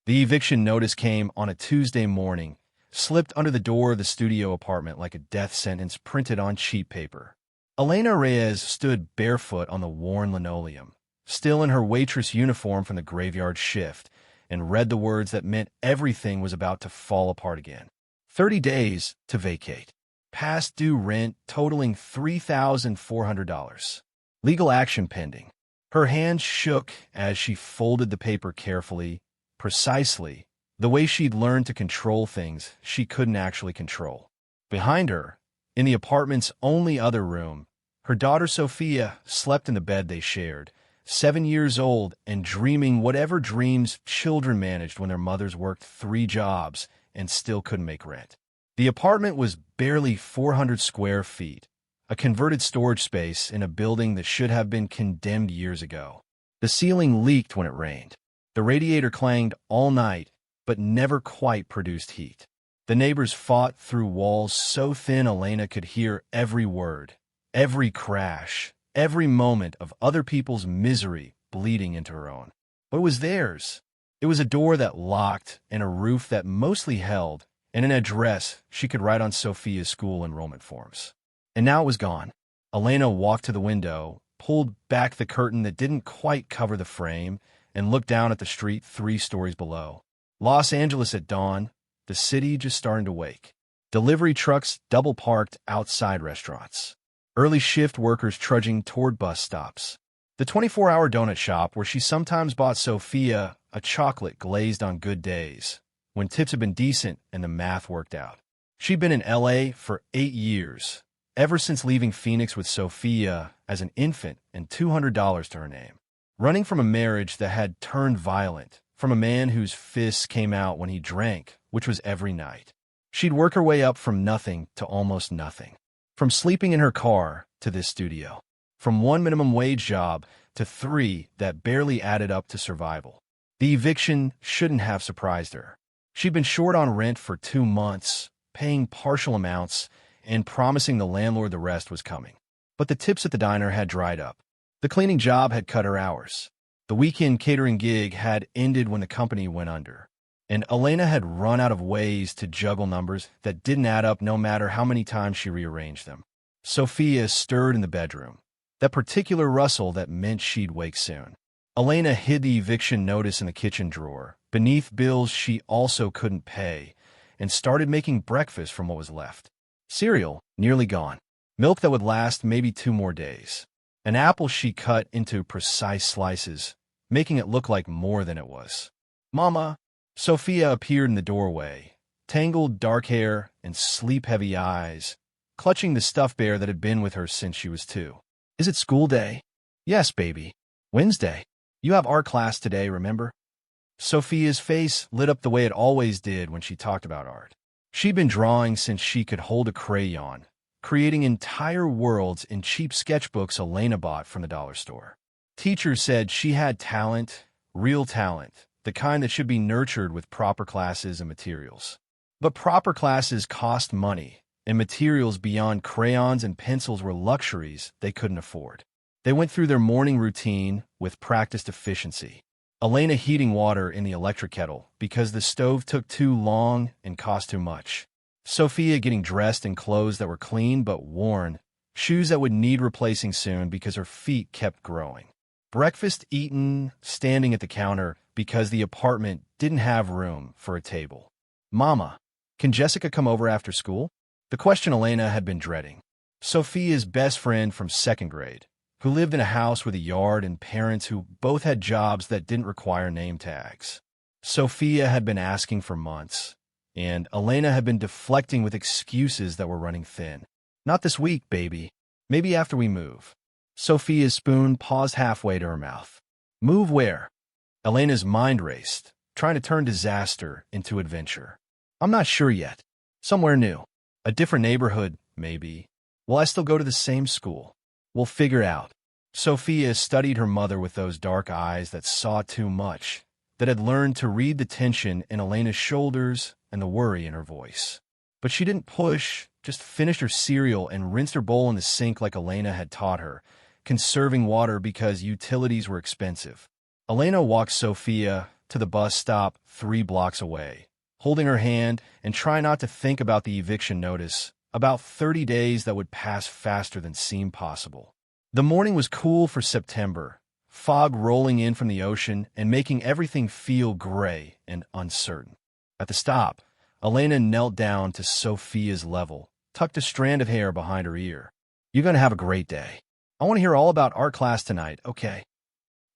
The eviction notice came on a Tuesday morning, slipped under the door of the studio apartment like a death sentence printed on cheap paper. Elena Reyes stood barefoot on the worn linoleum, still in her waitress uniform from the graveyard shift, and read the words that meant everything was about to fall apart again. 30 days to vacate. Past due rent totaling $3,400. Legal action pending. Her hands shook as she folded the paper carefully, precisely, the way she'd learned to control things she couldn't actually control. Behind her, in the apartment's only other room, her daughter Sofia slept in the bed they shared, 7 years old and dreaming whatever dreams children managed when their mothers worked 3 jobs and still couldn't make rent. The apartment was barely 400 square feet, a converted storage space in a building that should have been condemned years ago. The ceiling leaked when it rained. The radiator clanged all night, but never quite produced heat. The neighbors fought through walls so thin Elena could hear every word, every crash, every moment of other people's misery bleeding into her own. But it was theirs. It was a door that locked and a roof that mostly held, and an address she could write on Sofia's school enrollment forms. And now it was gone. Elena walked to the window, pulled back the curtain that didn't quite cover the frame, and looked down at the street 3 stories below. Los Angeles at dawn, the city just starting to wake. Delivery trucks double-parked outside restaurants. Early shift workers trudging toward bus stops. The 24-hour donut shop where she sometimes bought Sofia a chocolate glazed on good days, when tips had been decent and the math worked out. She'd been in L.A. for 8 years, ever since leaving Phoenix with Sofia as an infant and $200 to her name. Running from a marriage that had turned violent, from a man whose fists came out when he drank, which was every night. She'd work her way up from nothing to almost nothing. From sleeping in her car to this studio. From 1 minimum wage job to 3 that barely added up to survival. The eviction shouldn't have surprised her. She'd been short on rent for 2 months, paying partial amounts, and promising the landlord the rest was coming. But the tips at the diner had dried up. The cleaning job had cut her hours. The weekend catering gig had ended when the company went under. And Elena had run out of ways to juggle numbers that didn't add up no matter how many times she rearranged them. Sofia stirred in the bedroom, that particular rustle that meant she'd wake soon. Elena hid the eviction notice in the kitchen drawer, beneath bills she also couldn't pay, and started making breakfast from what was left. Cereal, nearly gone. Milk that would last maybe 2 more days. An apple she cut into precise slices, making it look like more than it was. "Mama!" Sofia appeared in the doorway, tangled dark hair and sleep-heavy eyes, clutching the stuffed bear that had been with her since she was 2. "Is it school day?" "Yes, baby. Wednesday. You have art class today, remember?" Sofia's face lit up the way it always did when she talked about art. She'd been drawing since she could hold a crayon, creating entire worlds in cheap sketchbooks Elena bought from the dollar store. Teachers said she had talent, real talent, the kind that should be nurtured with proper classes and materials. But proper classes cost money, and materials beyond crayons and pencils were luxuries they couldn't afford. They went through their morning routine with practiced efficiency. Elena heating water in the electric kettle because the stove took too long and cost too much. Sofia getting dressed in clothes that were clean but worn, shoes that would need replacing soon because her feet kept growing. Breakfast eaten standing at the counter because the apartment didn't have room for a table. "Mama, can Jessica come over after school?" The question Elena had been dreading. Sofia's best friend from 2nd grade, who lived in a house with a yard and parents who both had jobs that didn't require name tags. Sofia had been asking for months, and Elena had been deflecting with excuses that were running thin. "Not this week, baby. Maybe after we move." Sofia's spoon paused halfway to her mouth. "Move where?" Elena's mind raced, trying to turn disaster into adventure. "I'm not sure yet. Somewhere new. A different neighborhood, maybe. Will I still go to the same school? We'll figure out." Sofia studied her mother with those dark eyes that saw too much, that had learned to read the tension in Elena's shoulders and the worry in her voice. But she didn't push, just finished her cereal and rinsed her bowl in the sink like Elena had taught her, conserving water because utilities were expensive. Elena walked Sofia to the bus stop 3 blocks away, holding her hand and trying not to think about the eviction notice, about 30 days that would pass faster than seemed possible. The morning was cool for September, fog rolling in from the ocean and making everything feel gray and uncertain. At the stop, Elena knelt down to Sofia's level, tucked a strand of hair behind her ear. "You're going to have a great day. I want to hear all about art class tonight, okay?"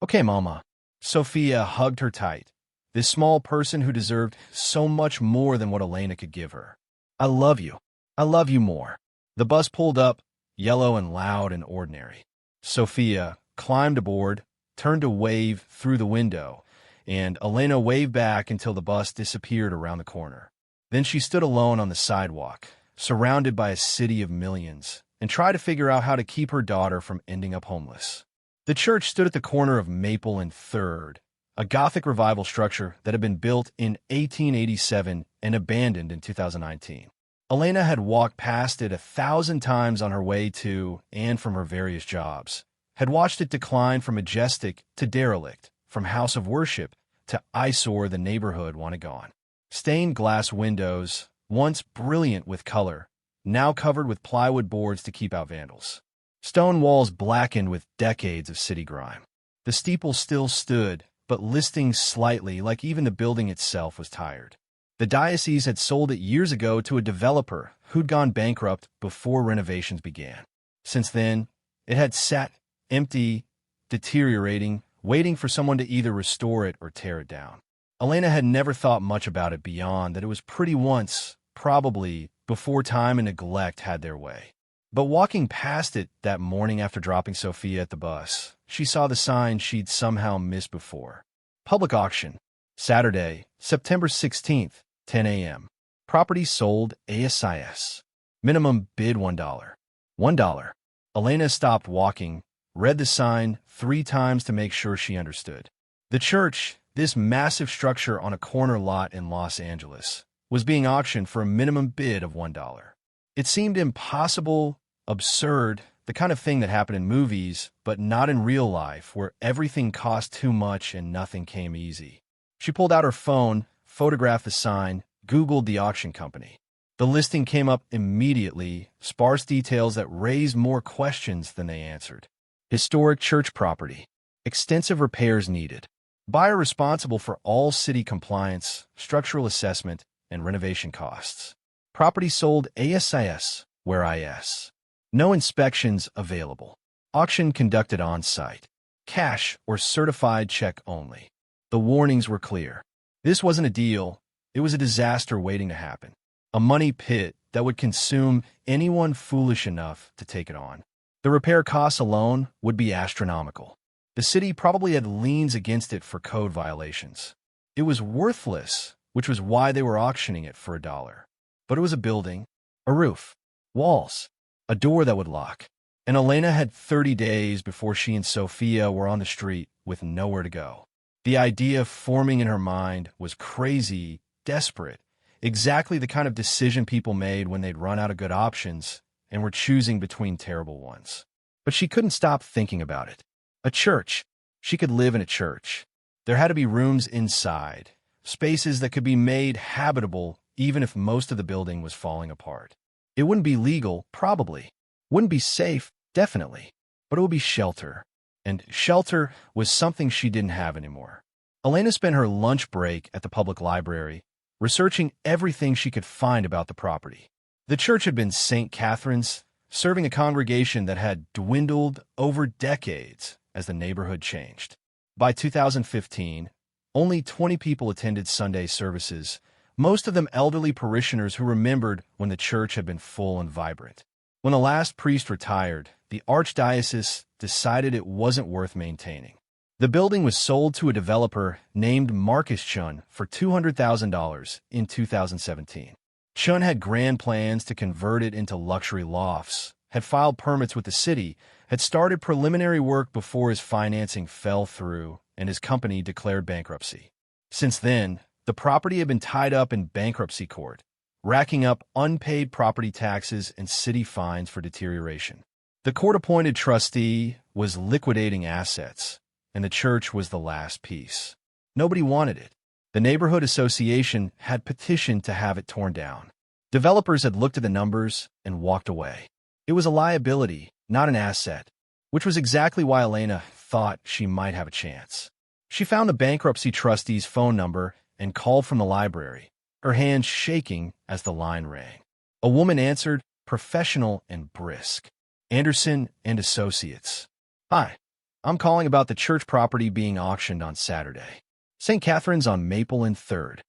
"Okay, Mama." Sofia hugged her tight, this small person who deserved so much more than what Elena could give her. "I love you. I love you more." The bus pulled up, yellow and loud and ordinary. Sofia climbed aboard, turned to wave through the window, and Elena waved back until the bus disappeared around the corner. Then she stood alone on the sidewalk, surrounded by a city of millions, and tried to figure out how to keep her daughter from ending up homeless. The church stood at the corner of Maple and 3rd, a Gothic revival structure that had been built in 1887 and abandoned in 2019. Elena had walked past it 1,000 times on her way to and from her various jobs, had watched it decline from majestic to derelict, from house of worship to eyesore the neighborhood wanted gone. Stained glass windows, once brilliant with color, now covered with plywood boards to keep out vandals. Stone walls blackened with decades of city grime. The steeple still stood, but listing slightly like even the building itself was tired. The diocese had sold it years ago to a developer who'd gone bankrupt before renovations began. Since then, it had sat empty, deteriorating, waiting for someone to either restore it or tear it down. Elena had never thought much about it beyond that it was pretty once, probably before time and neglect had their way. But walking past it that morning after dropping Sofia at the bus, she saw the sign she'd somehow missed before. Public auction. Saturday, September 16th, 10 a.m. Property sold ASIS. Minimum bid $1. $1. Elena stopped walking, read the sign 3 times to make sure she understood. The church, this massive structure on a corner lot in Los Angeles, was being auctioned for a minimum bid of $1. It seemed impossible, absurd, the kind of thing that happened in movies, but not in real life, where everything cost too much and nothing came easy. She pulled out her phone, photographed the sign, Googled the auction company. The listing came up immediately, sparse details that raised more questions than they answered. Historic church property. Extensive repairs needed. Buyer responsible for all city compliance, structural assessment, and renovation costs. Property sold ASIS, where IS. No inspections available. Auction conducted on-site. Cash or certified check only. The warnings were clear. This wasn't a deal. It was a disaster waiting to happen. A money pit that would consume anyone foolish enough to take it on. The repair costs alone would be astronomical. The city probably had liens against it for code violations. It was worthless, which was why they were auctioning it for $1. But it was a building, a roof, walls, a door that would lock. And Elena had 30 days before she and Sofia were on the street with nowhere to go. The idea forming in her mind was crazy, desperate, exactly the kind of decision people made when they'd run out of good options and were choosing between terrible ones. But she couldn't stop thinking about it. A church. She could live in a church. There had to be rooms inside, spaces that could be made habitable even if most of the building was falling apart. It wouldn't be legal, probably. Wouldn't be safe, definitely. But it would be shelter. And shelter was something she didn't have anymore. Elena spent her lunch break at the public library, researching everything she could find about the property. The church had been St. Catherine's, serving a congregation that had dwindled over decades as the neighborhood changed. By 2015, only 20 people attended Sunday services, most of them elderly parishioners who remembered when the church had been full and vibrant. When the last priest retired, the archdiocese decided it wasn't worth maintaining. The building was sold to a developer named Marcus Chun for $200,000 in 2017. Chun had grand plans to convert it into luxury lofts, had filed permits with the city, had started preliminary work before his financing fell through and his company declared bankruptcy. Since then, the property had been tied up in bankruptcy court, racking up unpaid property taxes and city fines for deterioration. The court-appointed trustee was liquidating assets, and the church was the last piece. Nobody wanted it. The neighborhood association had petitioned to have it torn down. Developers had looked at the numbers and walked away. It was a liability, not an asset, which was exactly why Elena thought she might have a chance. She found the bankruptcy trustee's phone number and called from the library, her hands shaking as the line rang. A woman answered, professional and brisk. Anderson and Associates. Hi, I'm calling about the church property being auctioned on Saturday. St. Catherine's on Maple and 3rd.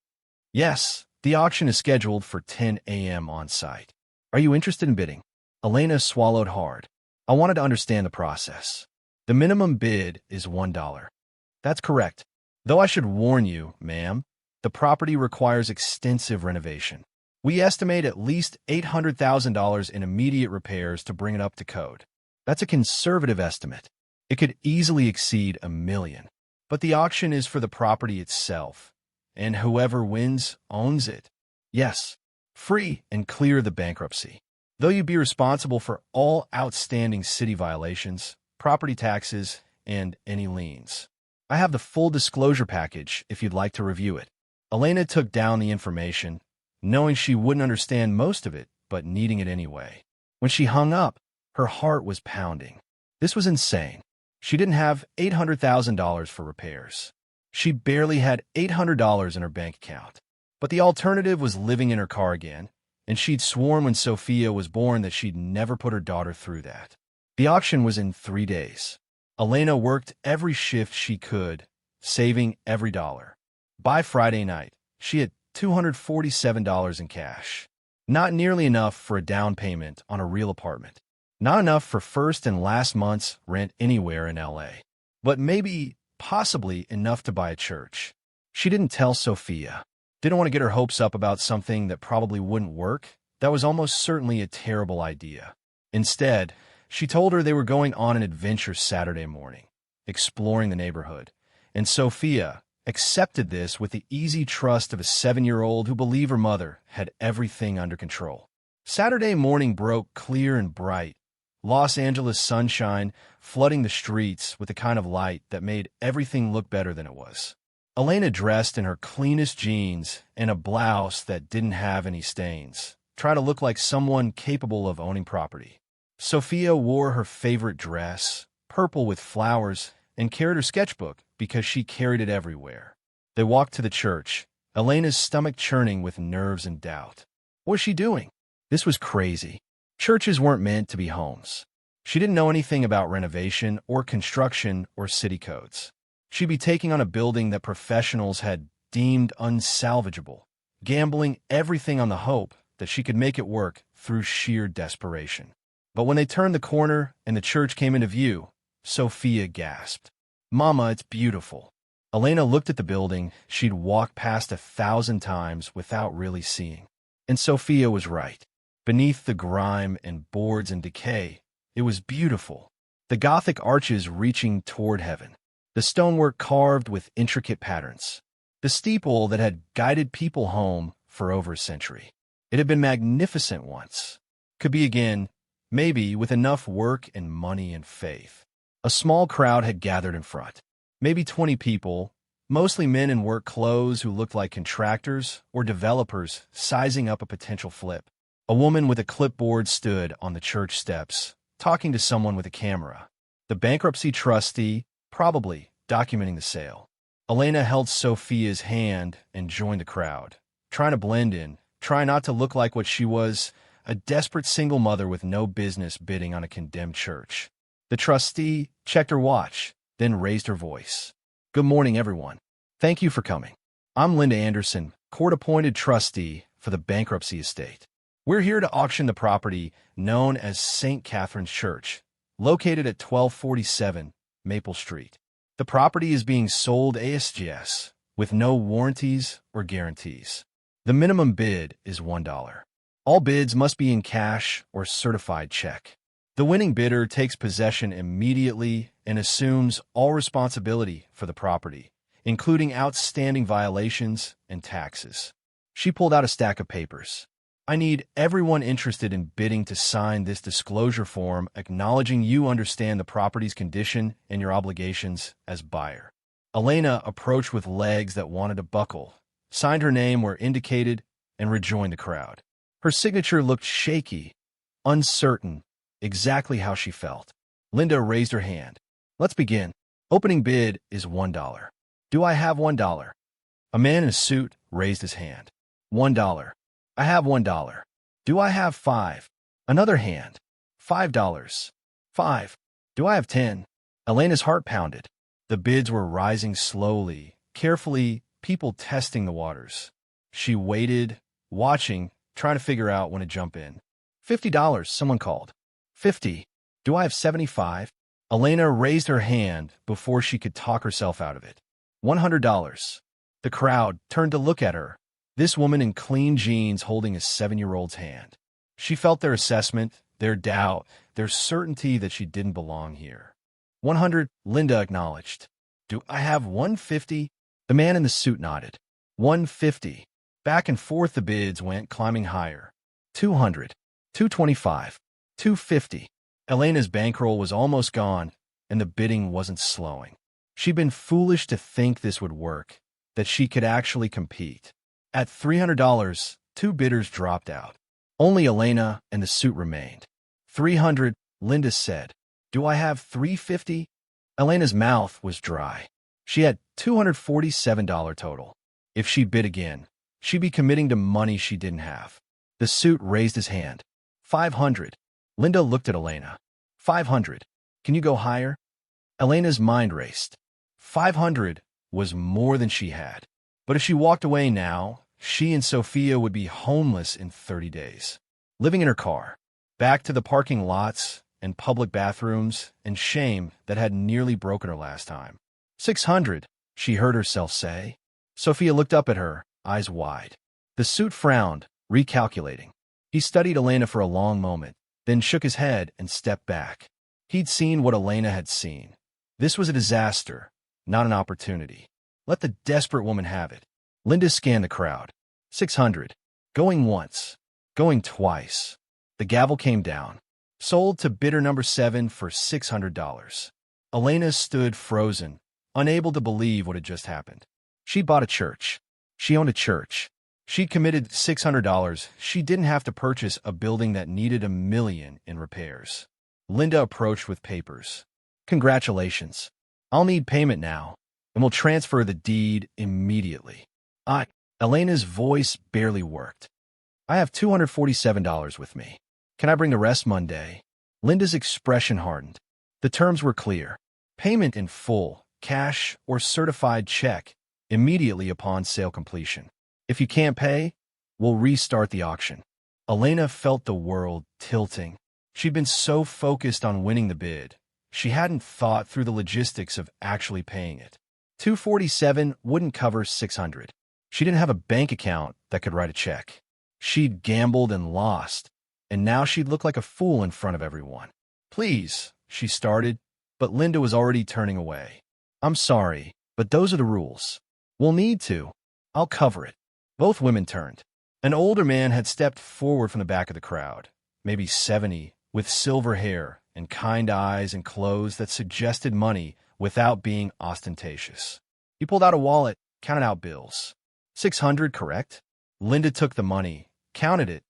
Yes, the auction is scheduled for 10 a.m. on site. Are you interested in bidding? Elena swallowed hard. I wanted to understand the process. The minimum bid is $1. That's correct. Though I should warn you, ma'am, the property requires extensive renovation. We estimate at least $800,000 in immediate repairs to bring it up to code. That's a conservative estimate. It could easily exceed $1 million. But the auction is for the property itself, and whoever wins owns it. Yes, free and clear of the bankruptcy. Though you'd be responsible for all outstanding city violations, property taxes, and any liens. I have the full disclosure package if you'd like to review it. Elena took down the information, knowing she wouldn't understand most of it, but needing it anyway. When she hung up, her heart was pounding. This was insane. She didn't have $800,000 for repairs. She barely had $800 in her bank account. But the alternative was living in her car again, and she'd sworn when Sofia was born that she'd never put her daughter through that. The auction was in 3 days. Elena worked every shift she could, saving every dollar. By Friday night, she had $247 in cash. Not nearly enough for a down payment on a real apartment. Not enough for first and last month's rent anywhere in LA. But maybe, possibly, enough to buy a church. She didn't tell Sofia. Didn't want to get her hopes up about something that probably wouldn't work. That was almost certainly a terrible idea. Instead, she told her they were going on an adventure Saturday morning, exploring the neighborhood. And Sofia accepted this with the easy trust of a 7-year-old who believed her mother had everything under control. Saturday morning broke clear and bright. Los Angeles sunshine flooding the streets with the kind of light that made everything look better than it was. Elena dressed in her cleanest jeans and a blouse that didn't have any stains, trying to look like someone capable of owning property. Sofia wore her favorite dress, purple with flowers, and carried her sketchbook because she carried it everywhere. They walked to the church, Elena's stomach churning with nerves and doubt. What was she doing? This was crazy. Churches weren't meant to be homes. She didn't know anything about renovation or construction or city codes. She'd be taking on a building that professionals had deemed unsalvageable, gambling everything on the hope that she could make it work through sheer desperation. But when they turned the corner and the church came into view, Sofia gasped. Mama, it's beautiful. Elena looked at the building she'd walked past 1,000 times without really seeing. And Sofia was right. Beneath the grime and boards and decay, it was beautiful. The Gothic arches reaching toward heaven. The stonework carved with intricate patterns. The steeple that had guided people home for over a century. It had been magnificent once. Could be again, maybe with enough work and money and faith. A small crowd had gathered in front. Maybe 20 people, mostly men in work clothes who looked like contractors or developers sizing up a potential flip. A woman with a clipboard stood on the church steps, talking to someone with a camera. The bankruptcy trustee, probably documenting the sale. Elena held Sofia's hand and joined the crowd, trying to blend in, trying not to look like what she was, a desperate single mother with no business bidding on a condemned church. The trustee checked her watch, then raised her voice. Good morning, everyone. Thank you for coming. I'm Linda Anderson, court-appointed trustee for the bankruptcy estate. We're here to auction the property known as St. Catherine's Church, located at 1247 Maple Street. The property is being sold ASGS, with no warranties or guarantees. The minimum bid is $1. All bids must be in cash or certified check. The winning bidder takes possession immediately and assumes all responsibility for the property, including outstanding violations and taxes. She pulled out a stack of papers. I need everyone interested in bidding to sign this disclosure form acknowledging you understand the property's condition and your obligations as buyer. Elena approached with legs that wanted to buckle, signed her name where indicated, and rejoined the crowd. Her signature looked shaky, uncertain, exactly how she felt. Linda raised her hand. Let's begin. Opening bid is $1. Do I have $1? A man in a suit raised his hand. $1. I have $1. Do I have 5? Another hand. $5. 5. Do I have 10? Elena's heart pounded. The bids were rising slowly, carefully, people testing the waters. She waited, watching, trying to figure out when to jump in. $50, someone called. 50. Do I have 75? Elena raised her hand before she could talk herself out of it. $100. The crowd turned to look at her, this woman in clean jeans holding a 7-year-old's hand. She felt their assessment, their doubt, their certainty that she didn't belong here. 100, Linda acknowledged. Do I have 150? The man in the suit nodded. 150. Back and forth the bids went, climbing higher. 200. 225. 250. Elena's bankroll was almost gone, and the bidding wasn't slowing. She'd been foolish to think this would work, that she could actually compete. At $300, 2 bidders dropped out. Only Elena and the suit remained. 300, Linda said. Do I have 350? Elena's mouth was dry. She had $247 total. If she bid again, she'd be committing to money she didn't have. The suit raised his hand. 500. Linda looked at Elena. 500. Can you go higher? Elena's mind raced. 500 was more than she had. But if she walked away now, she and Sofia would be homeless in 30 days. Living in her car. Back to the parking lots and public bathrooms and shame that had nearly broken her last time. 600, she heard herself say. Sofia looked up at her, eyes wide. The suit frowned, recalculating. He studied Elena for a long moment, then shook his head and stepped back. He'd seen what Elena had seen. This was a disaster, not an opportunity. Let the desperate woman have it. Linda scanned the crowd. 600. Going once. Going twice. The gavel came down. Sold to bidder number 7 for $600. Elena stood frozen, unable to believe what had just happened. She bought a church. She owned a church. She'd committed $600. She didn't have to purchase a building that needed $1 million in repairs. Linda approached with papers. Congratulations. I'll need payment now, and we'll transfer the deed immediately. Elena's voice barely worked. I have $247 with me. Can I bring the rest Monday? Linda's expression hardened. The terms were clear. Payment in full, cash or certified check, immediately upon sale completion. If you can't pay, we'll restart the auction. Elena felt the world tilting. She'd been so focused on winning the bid, she hadn't thought through the logistics of actually paying it. $247 wouldn't cover $600. She didn't have a bank account that could write a check. She'd gambled and lost, and now she'd look like a fool in front of everyone. Please, she started, but Linda was already turning away. I'm sorry, but those are the rules. We'll need to. I'll cover it. Both women turned. An older man had stepped forward from the back of the crowd, maybe 70, with silver hair and kind eyes and clothes that suggested money without being ostentatious. He pulled out a wallet, counted out bills. 600, correct? Linda took the money, counted it,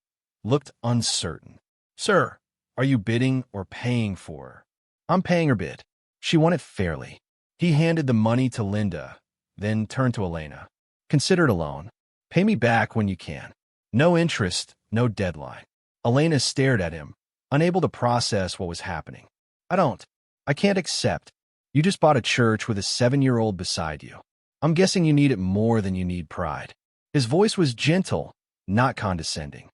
looked uncertain. Sir, are you bidding or paying for her? I'm paying her bid. She won it fairly. He handed the money to Linda, then turned to Elena. Consider it a loan. Pay me back when you can. No interest, no deadline. Elena stared at him, unable to process what was happening. I can't accept. You just bought a church with a 7-year-old beside you. I'm guessing you need it more than you need pride. His voice was gentle, not condescending.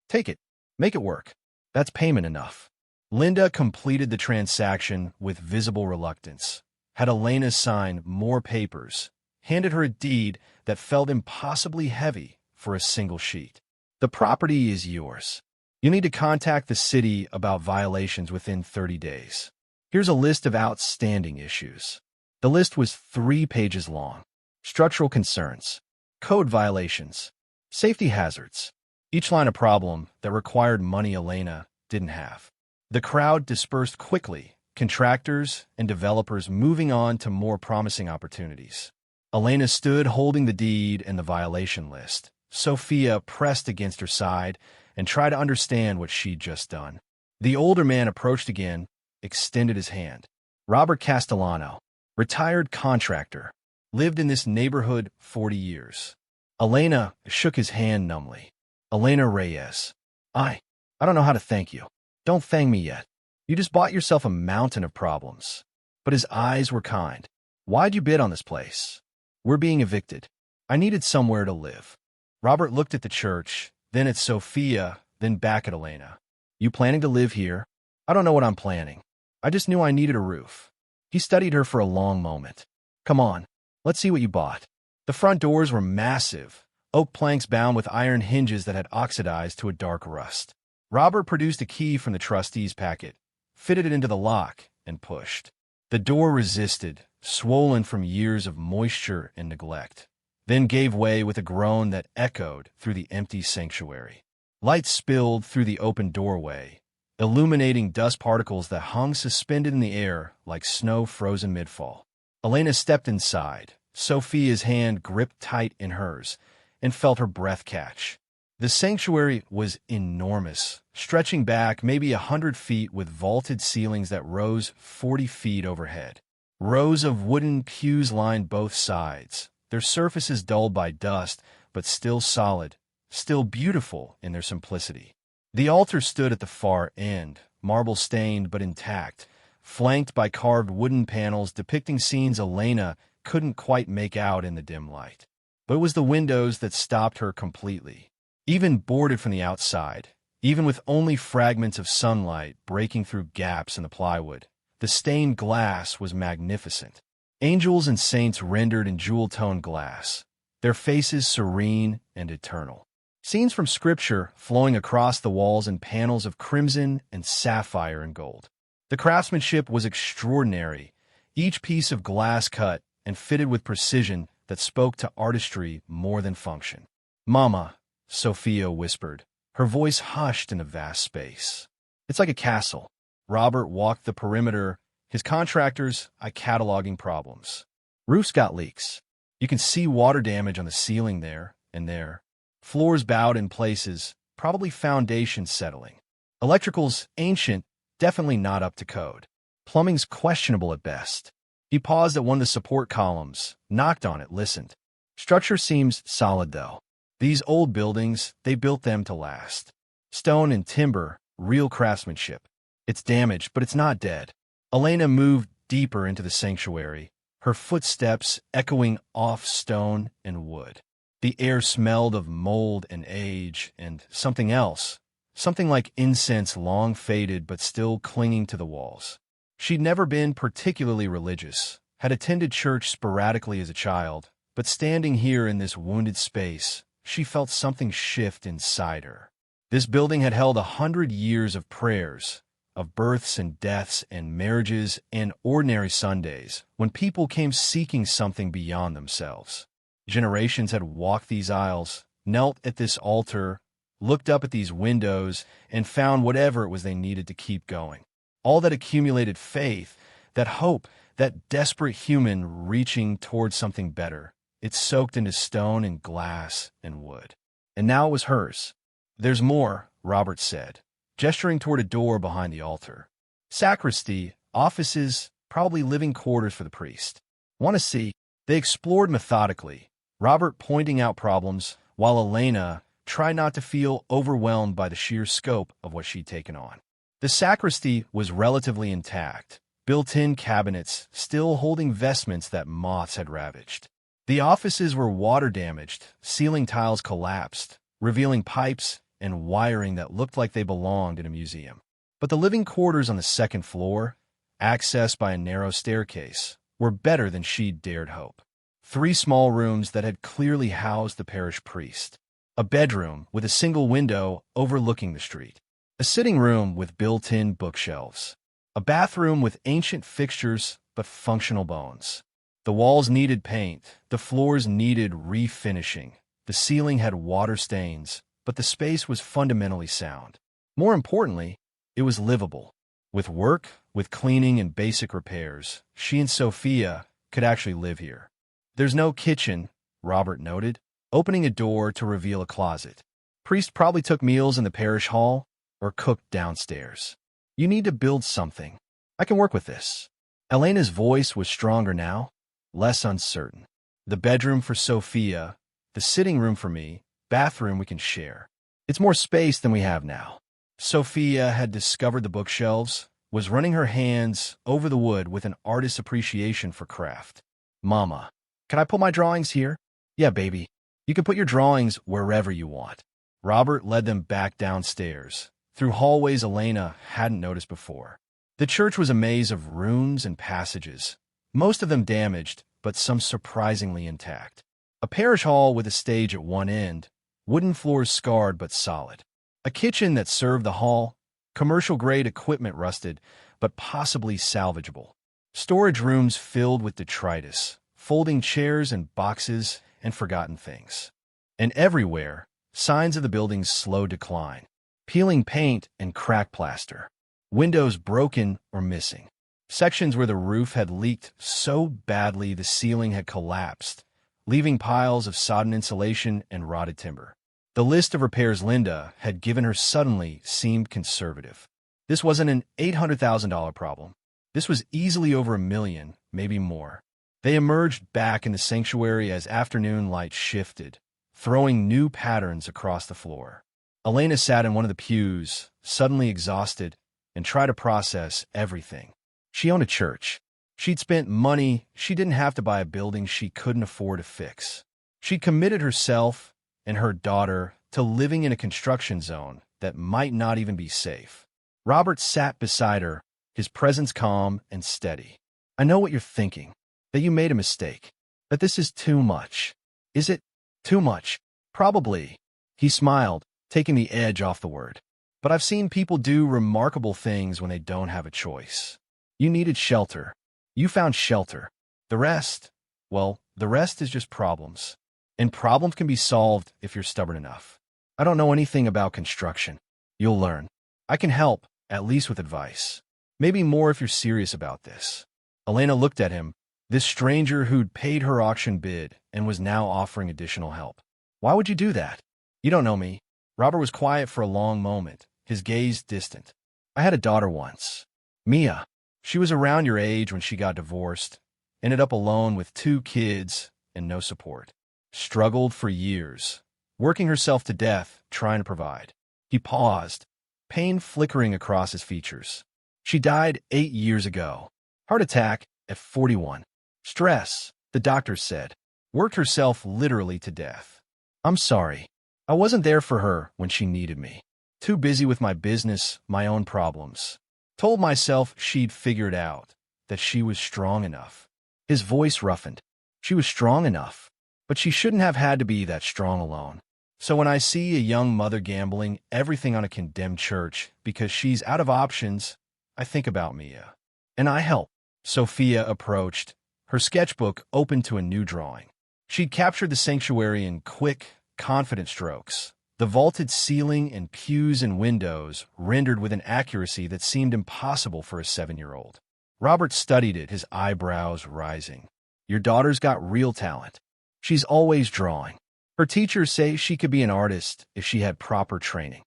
Take it. Make it work. That's payment enough. Linda completed the transaction with visible reluctance, had Elena sign more papers, handed her a deed that felt impossibly heavy for a single sheet. The property is yours. You need to contact the city about violations within 30 days. Here's a list of outstanding issues. The list was 3 pages long. Structural concerns, code violations, safety hazards. Each line a problem that required money Elena didn't have. The crowd dispersed quickly, contractors and developers moving on to more promising opportunities. Elena stood holding the deed and the violation list. Sofia pressed against her side and tried to understand what she'd just done. The older man approached again, extended his hand. Robert Castellano, retired contractor, lived in this neighborhood 40 years. Elena shook his hand numbly. Elena Reyes. I don't know how to thank you. Don't thank me yet. You just bought yourself a mountain of problems. But his eyes were kind. Why'd you bid on this place? We're being evicted. I needed somewhere to live. Robert looked at the church, then at Sofia, then back at Elena. You planning to live here? I don't know what I'm planning. I just knew I needed a roof. He studied her for a long moment. Come on, let's see what you bought. The front doors were massive, oak planks bound with iron hinges that had oxidized to a dark rust. Robert produced a key from the trustee's packet, fitted it into the lock, and pushed. The door resisted, swollen from years of moisture and neglect, then gave way with a groan that echoed through the empty sanctuary. Light spilled through the open doorway, illuminating dust particles that hung suspended in the air like snow frozen mid-fall. Elena stepped inside. Sofia's hand gripped tight in hers, and felt her breath catch. The sanctuary was enormous, stretching back maybe 100 feet with vaulted ceilings that rose 40 feet overhead. Rows of wooden pews lined both sides, their surfaces dulled by dust, but still solid, still beautiful in their simplicity. The altar stood at the far end, marble-stained but intact, flanked by carved wooden panels depicting scenes Elena couldn't quite make out in the dim light. But it was the windows that stopped her completely. Even boarded from the outside, even with only fragments of sunlight breaking through gaps in the plywood, the stained glass was magnificent. Angels and saints rendered in jewel-toned glass, their faces serene and eternal. Scenes from Scripture flowing across the walls in panels of crimson and sapphire and gold. The craftsmanship was extraordinary, each piece of glass cut and fitted with precision that spoke to artistry more than function. "Mama," Sofia whispered, her voice hushed in a vast space. "It's like a castle." Robert walked the perimeter, his contractor's eye cataloging problems. Roof's got leaks. You can see water damage on the ceiling there and there. Floors bowed in places, probably foundations settling. Electrical's ancient, definitely not up to code. Plumbing's questionable at best. He paused at one of the support columns, knocked on it, listened. Structure seems solid, though. These old buildings, they built them to last. Stone and timber, real craftsmanship. It's damaged, but it's not dead. Elena moved deeper into the sanctuary, her footsteps echoing off stone and wood. The air smelled of mold and age and something else, something like incense long faded but still clinging to the walls. She'd never been particularly religious, had attended church sporadically as a child, but standing here in this wounded space, she felt something shift inside her. This building had held 100 years of prayers, of births and deaths and marriages and ordinary Sundays, when people came seeking something beyond themselves. Generations had walked these aisles, knelt at this altar, looked up at these windows, and found whatever it was they needed to keep going. All that accumulated faith, that hope, that desperate human reaching towards something better. It soaked into stone and glass and wood. And now it was hers. "There's more," Robert said, gesturing toward a door behind the altar. "Sacristy, offices, probably living quarters for the priest. Want to see?" They explored methodically, Robert pointing out problems, while Elena tried not to feel overwhelmed by the sheer scope of what she'd taken on. The sacristy was relatively intact, built-in cabinets still holding vestments that moths had ravaged. The offices were water-damaged, ceiling tiles collapsed, revealing pipes and wiring that looked like they belonged in a museum. But the living quarters on the second floor, accessed by a narrow staircase, were better than she'd dared hope. 3 small rooms that had clearly housed the parish priest. A bedroom with a single window overlooking the street. A sitting room with built-in bookshelves. A bathroom with ancient fixtures but functional bones. The walls needed paint, the floors needed refinishing, the ceiling had water stains, but the space was fundamentally sound. More importantly, it was livable. With work, With cleaning and basic repairs, she and Sofia could actually live here. There's no kitchen, Robert noted, opening a door to reveal a closet. Priest probably took meals in the parish hall or cooked downstairs. You need to build something. I can work with this. Elena's voice was stronger now, less uncertain. The bedroom for Sofia, the sitting room for me, bathroom we can share. It's more space than we have now. Sofia had discovered the bookshelves, was running her hands over the wood with an artist's appreciation for craft. Mama, can I put my drawings here? Yeah, baby. You can put your drawings wherever you want. Robert led them back downstairs, through hallways Elena hadn't noticed before. The church was a maze of rooms and passages, most of them damaged, but some surprisingly intact. A parish hall with a stage at one end, wooden floors scarred but solid. A kitchen that served the hall, commercial-grade equipment rusted, but possibly salvageable. Storage rooms filled with detritus, folding chairs and boxes and forgotten things. And everywhere, signs of the building's slow decline. Peeling paint and cracked plaster. Windows broken or missing. Sections where the roof had leaked so badly the ceiling had collapsed, leaving piles of sodden insulation and rotted timber. The list of repairs Linda had given her suddenly seemed conservative. This wasn't an $800,000 problem. This was easily over $1 million, maybe more. They emerged back in the sanctuary as afternoon light shifted, throwing new patterns across the floor. Elena sat in one of the pews, suddenly exhausted, and tried to process everything. She owned a church. She'd spent money she didn't have to buy a building she couldn't afford to fix. She'd committed herself and her daughter to living in a construction zone that might not even be safe. Robert sat beside her, his presence calm and steady. I know what you're thinking, that you made a mistake, that this is too much. Is it too much? Probably. He smiled, taking the edge off the word. But I've seen people do remarkable things when they don't have a choice. You needed shelter. You found shelter. The rest, well, the rest is just problems. And problems can be solved if you're stubborn enough. I don't know anything about construction. You'll learn. I can help, at least with advice. Maybe more if you're serious about this. Elena looked at him, this stranger who'd paid her auction bid and was now offering additional help. Why would you do that? You don't know me. Robert was quiet for a long moment, his gaze distant. I had a daughter once. Mia. She was around your age when she got divorced, ended up alone with 2 kids and no support. Struggled for years, working herself to death, trying to provide. He paused, pain flickering across his features. She died 8 years ago. Heart attack at 41. Stress, the doctors said. Worked herself literally to death. I'm sorry. I wasn't there for her when she needed me. Too busy with my business, my own problems. Told myself she'd figure it out, that she was strong enough. His voice roughened. She was strong enough. But she shouldn't have had to be that strong alone. So when I see a young mother gambling everything on a condemned church because she's out of options, I think about Mia. And I help. Sofia approached, her sketchbook open to a new drawing. She'd captured the sanctuary in quick, confident strokes. The vaulted ceiling and pews and windows rendered with an accuracy that seemed impossible for a 7-year-old. Robert studied it, his eyebrows rising. Your daughter's got real talent. She's always drawing. Her teachers say she could be an artist if she had proper training.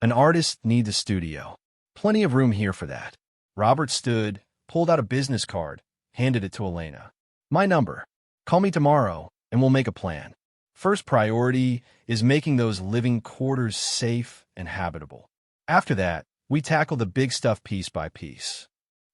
An artist needs a studio. Plenty of room here for that. Robert stood, pulled out a business card, handed it to Elena. My number. Call me tomorrow, and we'll make a plan. First priority is making those living quarters safe and habitable. After that, we tackle the big stuff piece by piece.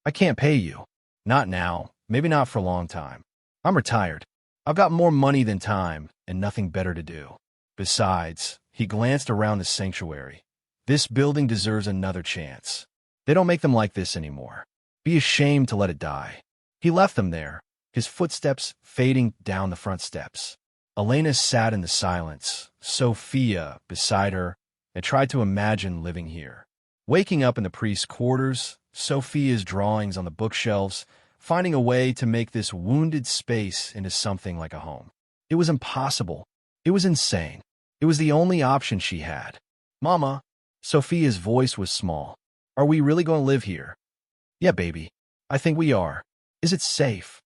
I can't pay you. Not now, maybe not for a long time. I'm retired. I've got more money than time and nothing better to do. Besides, he glanced around the sanctuary. This building deserves another chance. They don't make them like this anymore. Be ashamed to let it die. He left them there, his footsteps fading down the front steps. Elena sat in the silence, Sofia beside her, and tried to imagine living here. Waking up in the priest's quarters, Sofia's drawings on the bookshelves, finding a way to make this wounded space into something like a home. It was impossible. It was insane. It was the only option she had. Mama, Sofia's voice was small. Are we really going to live here? Yeah, baby. I think we are. Is it safe?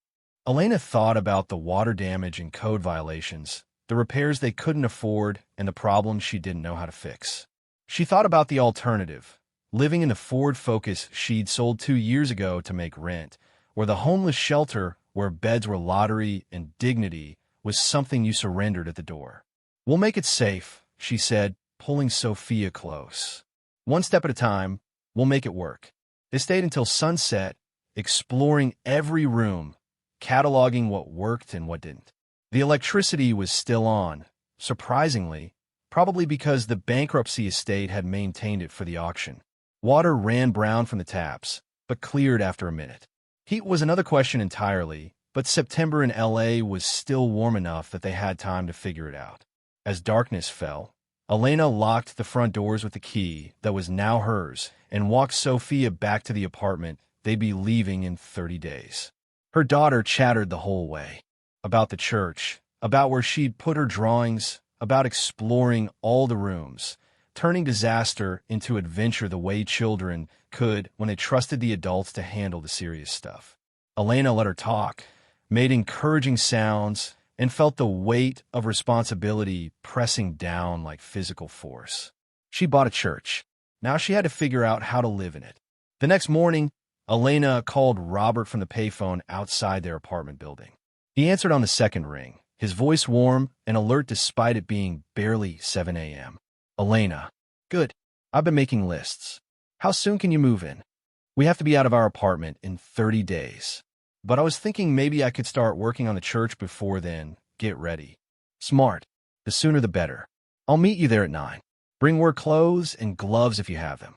Elena thought about the water damage and code violations, the repairs they couldn't afford, and the problems she didn't know how to fix. She thought about the alternative, living in the Ford Focus she'd sold 2 years ago to make rent, or the homeless shelter where beds were lottery and dignity was something you surrendered at the door. We'll make it safe, she said, pulling Sofia close. One step at a time, we'll make it work. They stayed until sunset, exploring every room, cataloging what worked and what didn't. The electricity was still on, surprisingly, probably because the bankruptcy estate had maintained it for the auction. Water ran brown from the taps, but cleared after a minute. Heat was another question entirely, but September in LA was still warm enough that they had time to figure it out. As darkness fell, Elena locked the front doors with the key that was now hers and walked Sofia back to the apartment they'd be leaving in 30 days. Her daughter chattered the whole way. About the church, about where she'd put her drawings, about exploring all the rooms, turning disaster into adventure the way children could when they trusted the adults to handle the serious stuff. Elena let her talk, made encouraging sounds, and felt the weight of responsibility pressing down like physical force. She bought a church. Now she had to figure out how to live in it. The next morning, Elena called Robert from the payphone outside their apartment building. He answered on the second ring, his voice warm and alert despite it being barely 7 a.m. Elena, good. I've been making lists. How soon can you move in? We have to be out of our apartment in 30 days. But I was thinking maybe I could start working on the church before then. Get ready. Smart. The sooner the better. I'll meet you there at 9. Bring work clothes and gloves if you have them.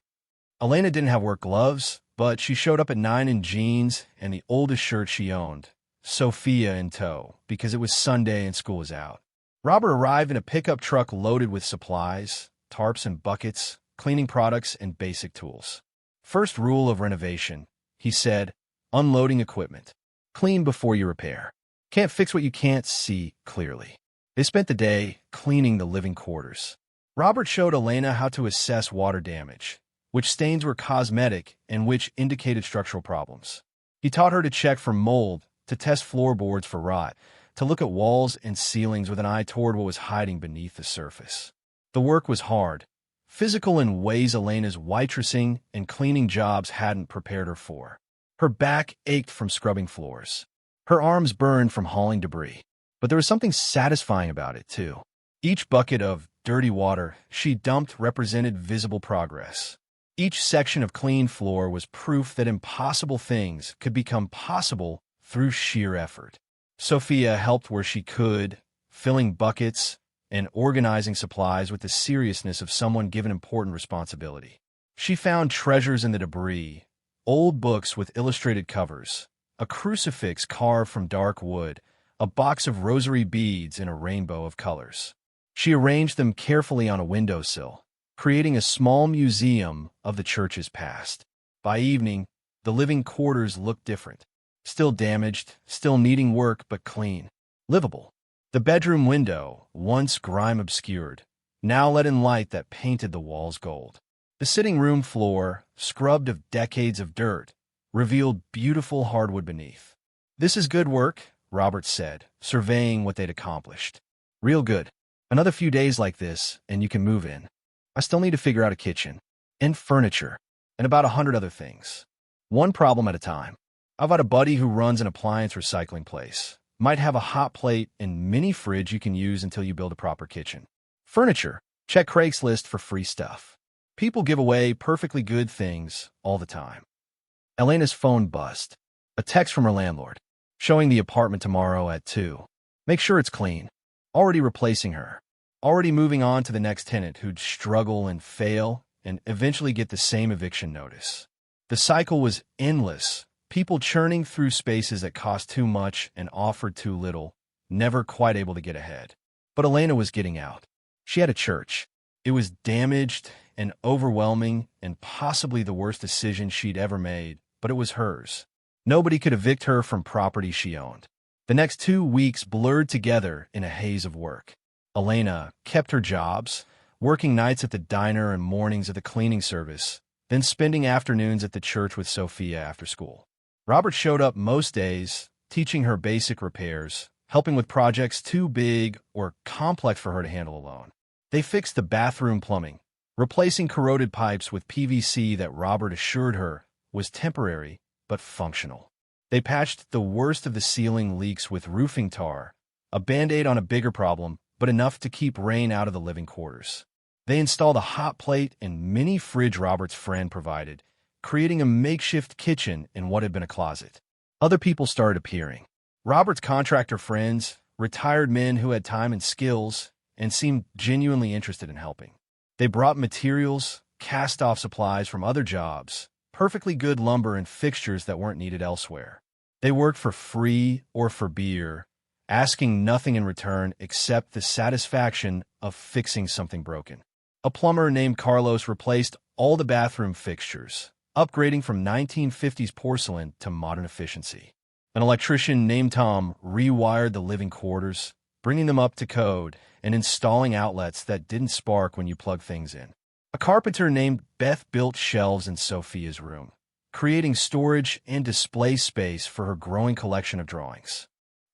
Elena didn't have work gloves, but she showed up at 9 in jeans and the oldest shirt she owned, Sofia in tow, because it was Sunday and school was out. Robert arrived in a pickup truck loaded with supplies, tarps and buckets, cleaning products, and basic tools. First rule of renovation, he said, unloading equipment. Clean before you repair. Can't fix what you can't see clearly. They spent the day cleaning the living quarters. Robert showed Elena how to assess water damage, which stains were cosmetic and which indicated structural problems. He taught her to check for mold, to test floorboards for rot, to look at walls and ceilings with an eye toward what was hiding beneath the surface. The work was hard, physical in ways Elena's waitressing and cleaning jobs hadn't prepared her for. Her back ached from scrubbing floors. Her arms burned from hauling debris. But there was something satisfying about it, too. Each bucket of dirty water she dumped represented visible progress. Each section of clean floor was proof that impossible things could become possible through sheer effort. Sofia helped where she could, filling buckets and organizing supplies with the seriousness of someone given important responsibility. She found treasures in the debris, old books with illustrated covers, a crucifix carved from dark wood, a box of rosary beads in a rainbow of colors. She arranged them carefully on a windowsill, creating a small museum of the church's past. By evening, the living quarters looked different. Still damaged, still needing work, but clean, livable. The bedroom window, once grime-obscured, now let in light that painted the walls gold. The sitting room floor, scrubbed of decades of dirt, revealed beautiful hardwood beneath. This is good work, Robert said, surveying what they'd accomplished. Real good. Another few days like this, and you can move in. I still need to figure out a kitchen, and furniture, and about 100 other things. One problem at a time. I've got a buddy who runs an appliance recycling place. Might have a hot plate and mini fridge you can use until you build a proper kitchen. Furniture. Check Craigslist for free stuff. People give away perfectly good things all the time. Elena's phone buzzed. A text from her landlord. Showing the apartment tomorrow at 2. Make sure it's clean. Already replacing her. Already moving on to the next tenant who'd struggle and fail and eventually get the same eviction notice. The cycle was endless. People churning through spaces that cost too much and offered too little, never quite able to get ahead. But Elena was getting out. She had a church. It was damaged and overwhelming and possibly the worst decision she'd ever made, but it was hers. Nobody could evict her from property she owned. The next 2 weeks blurred together in a haze of work. Elena kept her jobs, working nights at the diner and mornings at the cleaning service, then spending afternoons at the church with Sofia after school. Robert showed up most days, teaching her basic repairs, helping with projects too big or complex for her to handle alone. They fixed the bathroom plumbing, replacing corroded pipes with PVC that Robert assured her was temporary but functional. They patched the worst of the ceiling leaks with roofing tar, a Band-Aid on a bigger problem, but enough to keep rain out of the living quarters. They installed a hot plate and mini fridge Robert's friend provided, creating a makeshift kitchen in what had been a closet. Other people started appearing. Robert's contractor friends, retired men who had time and skills, and seemed genuinely interested in helping. They brought materials, cast-off supplies from other jobs, perfectly good lumber and fixtures that weren't needed elsewhere. They worked for free or for beer, asking nothing in return except the satisfaction of fixing something broken. A plumber named Carlos replaced all the bathroom fixtures, upgrading from 1950s porcelain to modern efficiency. An electrician named Tom rewired the living quarters, bringing them up to code and installing outlets that didn't spark when you plug things in. A carpenter named Beth built shelves in Sofia's room, creating storage and display space for her growing collection of drawings.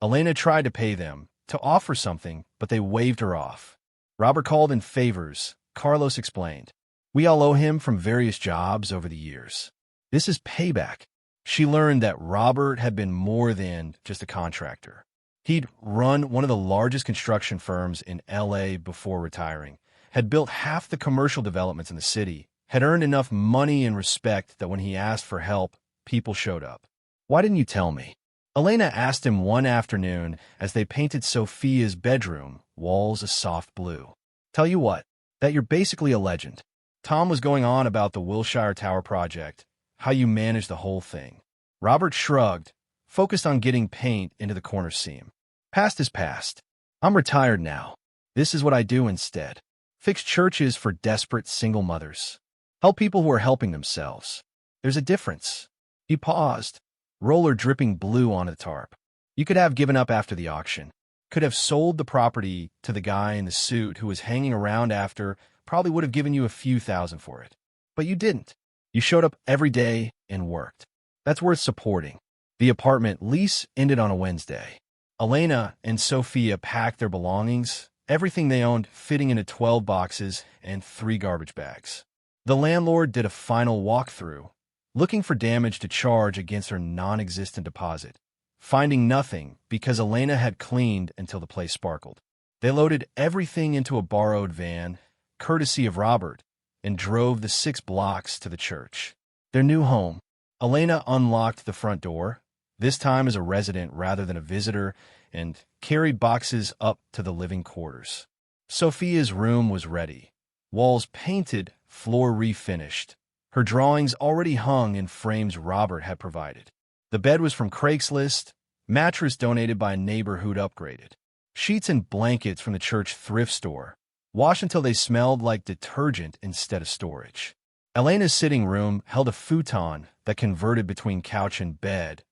Elena tried to pay them, to offer something, but they waved her off. Robert called in favors, Carlos explained. We all owe him from various jobs over the years. This is payback. She learned that Robert had been more than just a contractor. He'd run one of the largest construction firms in LA before retiring, had built half the commercial developments in the city, had earned enough money and respect that when he asked for help, people showed up. Why didn't you tell me? Elena asked him one afternoon as they painted Sofia's bedroom, walls a soft blue. Tell you what, that you're basically a legend. Tom was going on about the Wilshire Tower project, how you managed the whole thing. Robert shrugged, focused on getting paint into the corner seam. Past is past. I'm retired now. This is what I do instead. Fix churches for desperate single mothers. Help people who are helping themselves. There's a difference. He paused, roller dripping blue on the tarp. You could have given up after the auction. Could have sold the property to the guy in the suit who was hanging around after, probably would have given you a few thousand for it. But you didn't. You showed up every day and worked. That's worth supporting. The apartment lease ended on a Wednesday. Elena and Sofia packed their belongings, everything they owned fitting into 12 boxes and 3 garbage bags. The landlord did a final walkthrough, looking for damage to charge against her non-existent deposit, finding nothing because Elena had cleaned until the place sparkled. They loaded everything into a borrowed van, courtesy of Robert, and drove the 6 blocks to the church. Their new home. Elena unlocked the front door, this time as a resident rather than a visitor, and carried boxes up to the living quarters. Sofia's room was ready. Walls painted, floor refinished. Her drawings already hung in frames Robert had provided. The bed was from Craigslist, mattress donated by a neighbor who'd upgraded. Sheets and blankets from the church thrift store, washed until they smelled like detergent instead of storage. Elena's sitting room held a futon that converted between couch and bed,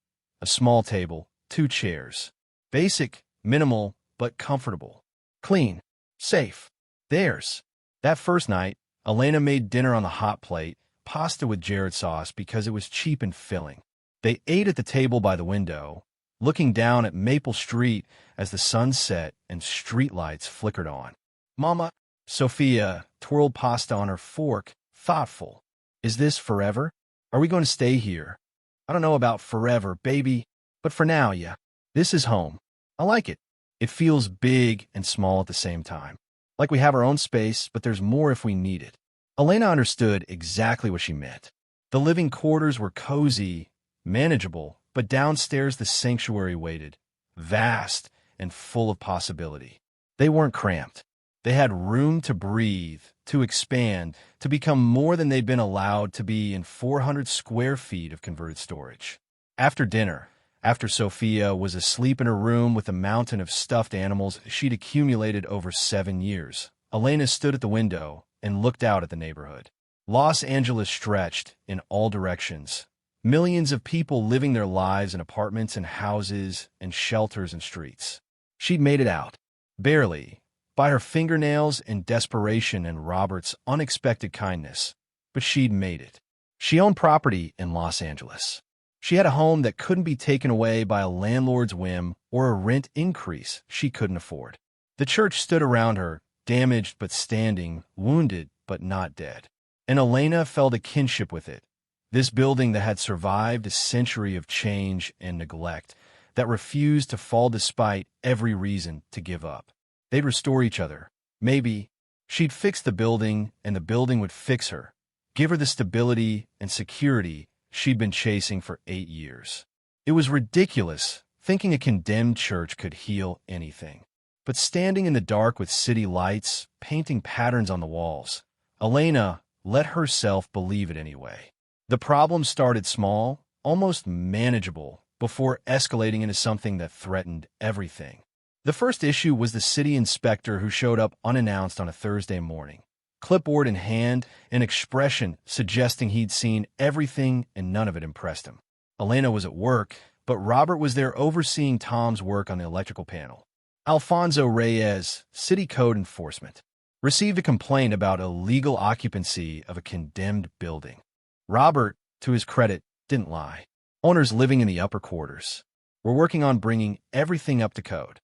a small table, 2 chairs. Basic, minimal, but comfortable. Clean. Safe. Theirs. That first night, Elena made dinner on the hot plate, pasta with Jared sauce because it was cheap and filling. They ate at the table by the window, looking down at Maple Street as the sun set and streetlights flickered on. Mama, Sofia twirled pasta on her fork, thoughtful. Is this forever? Are we going to stay here? I don't know about forever, baby, but for now, yeah. This is home. I like it. It feels big and small at the same time. Like we have our own space, but there's more if we need it. Elena understood exactly what she meant. The living quarters were cozy, manageable, but downstairs the sanctuary waited, vast and full of possibility. They weren't cramped. They had room to breathe, to expand, to become more than they'd been allowed to be in 400 square feet of converted storage. After dinner, after Sofia was asleep in her room with a mountain of stuffed animals she'd accumulated over 7 years, Elena stood at the window and looked out at the neighborhood. Los Angeles stretched in all directions. Millions of people living their lives in apartments and houses and shelters and streets. She'd made it out. Barely. By her fingernails and desperation and Robert's unexpected kindness. But she'd made it. She owned property in Los Angeles. She had a home that couldn't be taken away by a landlord's whim or a rent increase she couldn't afford. The church stood around her, damaged but standing, wounded but not dead. And Elena felt a kinship with it. This building that had survived a century of change and neglect, that refused to fall despite every reason to give up. They'd restore each other. Maybe she'd fix the building and the building would fix her, give her the stability and security she'd been chasing for 8 years. It was ridiculous thinking a condemned church could heal anything. But standing in the dark with city lights, painting patterns on the walls, Elena let herself believe it anyway. The problem started small, almost manageable, before escalating into something that threatened everything. The first issue was the city inspector who showed up unannounced on a Thursday morning. Clipboard in hand, an expression suggesting he'd seen everything and none of it impressed him. Elena was at work, but Robert was there overseeing Tom's work on the electrical panel. Elena Reyes, city code enforcement, received a complaint about illegal occupancy of a condemned building. Robert, to his credit, didn't lie. Owners living in the upper quarters were working on bringing everything up to code.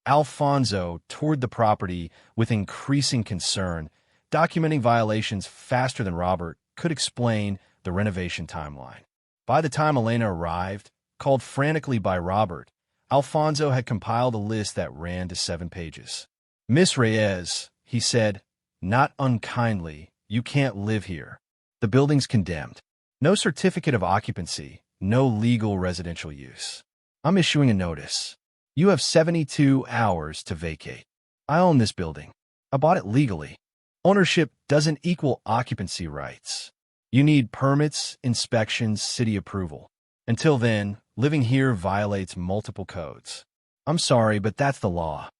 Alfonso toured the property with increasing concern, documenting violations faster than Robert could explain the renovation timeline. By the time Elena arrived, called frantically by Robert, Alfonso had compiled a list that ran to 7 pages. "Miss Reyes," he said, "not unkindly, you can't live here. The building's condemned. No certificate of occupancy, no legal residential use. I'm issuing a notice. You have 72 hours to vacate. I own this building. I bought it legally. Ownership doesn't equal occupancy rights. You need permits, inspections, city approval. Until then, living here violates multiple codes. I'm sorry, but that's the law."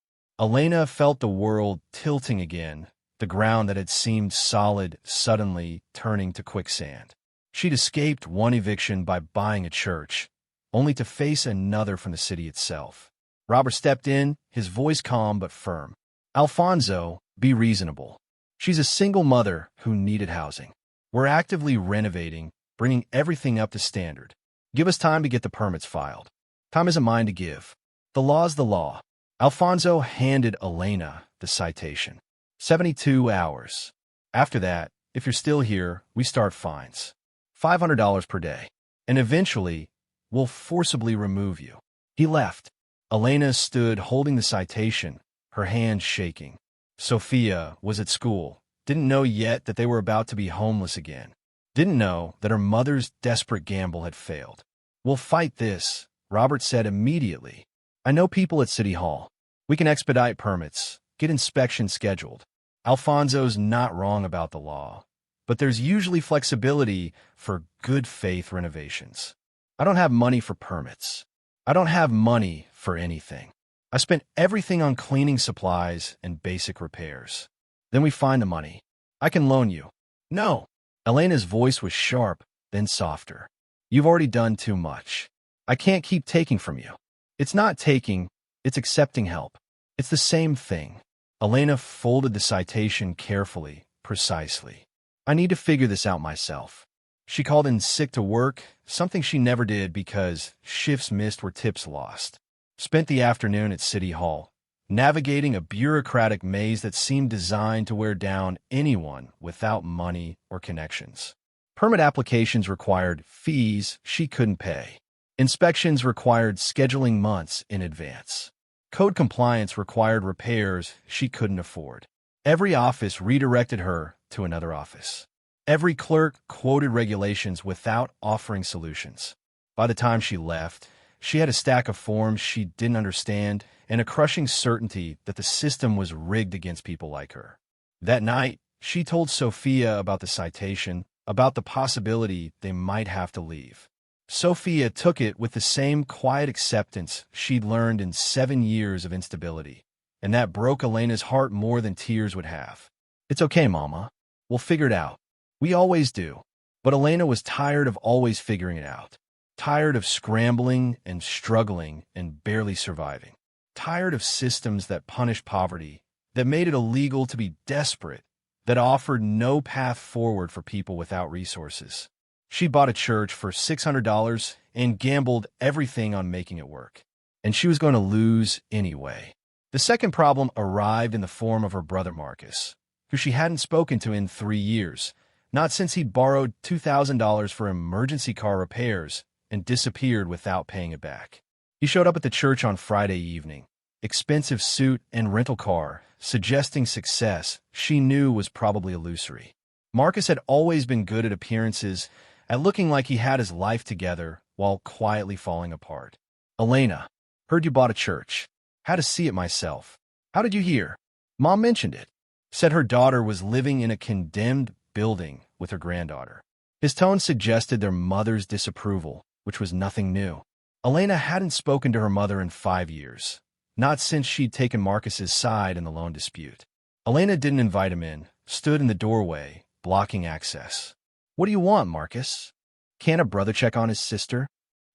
Elena felt the world tilting again, the ground that had seemed solid suddenly turning to quicksand. She'd escaped one eviction by buying a church, only to face another from the city itself. Robert stepped in, his voice calm but firm. "Alfonso, be reasonable. She's a single mother who needed housing. We're actively renovating, bringing everything up to standard. Give us time to get the permits filed. Time isn't mine to give. The law's the law." Alfonso handed Elena the citation. 72 hours. After that, if you're still here, we start fines. $500 per day. And eventually, we'll forcibly remove you. He left. Elena stood holding the citation, her hands shaking. Sofia was at school, didn't know yet that they were about to be homeless again. Didn't know that her mother's desperate gamble had failed. "We'll fight this," Robert said immediately. "I know people at City Hall. We can expedite permits, get inspections scheduled. Alfonso's not wrong about the law, but there's usually flexibility for good faith renovations. I don't have money for permits. I don't have money for anything. I spent everything on cleaning supplies and basic repairs. Then we find the money. I can loan you." "No." Elena's voice was sharp, then softer. "You've already done too much. I can't keep taking from you." "It's not taking, it's accepting help. It's the same thing." Elena folded the citation carefully, precisely. "I need to figure this out myself." She called in sick to work, something she never did because shifts missed were tips lost. Spent the afternoon at City Hall, navigating a bureaucratic maze that seemed designed to wear down anyone without money or connections. Permit applications required fees she couldn't pay. Inspections required scheduling months in advance. Code compliance required repairs she couldn't afford. Every office redirected her to another office. Every clerk quoted regulations without offering solutions. By the time she left, she had a stack of forms she didn't understand and a crushing certainty that the system was rigged against people like her. That night, she told Sofia about the citation, about the possibility they might have to leave. Sofia took it with the same quiet acceptance she'd learned in 7 years of instability, and that broke Elena's heart more than tears would have. "It's okay, Mama. We'll figure it out. We always do." But Elena was tired of always figuring it out. Tired of scrambling and struggling and barely surviving. Tired of systems that punished poverty, that made it illegal to be desperate, that offered no path forward for people without resources. She bought a church for $600 and gambled everything on making it work. And she was going to lose anyway. The second problem arrived in the form of her brother Marcus, who she hadn't spoken to in 3 years, not since he'd borrowed $2,000 for emergency car repairs and disappeared without paying it back. He showed up at the church on Friday evening, expensive suit and rental car, suggesting success she knew was probably illusory. Marcus had always been good at appearances, at looking like he had his life together while quietly falling apart. "Elena, heard you bought a church. Had to see it myself." "How did you hear?" "Mom mentioned it. Said her daughter was living in a condemned building with her granddaughter." His tone suggested their mother's disapproval, which was nothing new. Elena hadn't spoken to her mother in 5 years, not since she'd taken Marcus's side in the loan dispute. Elena didn't invite him in, stood in the doorway, blocking access. "What do you want, Marcus? Can't a brother check on his sister?"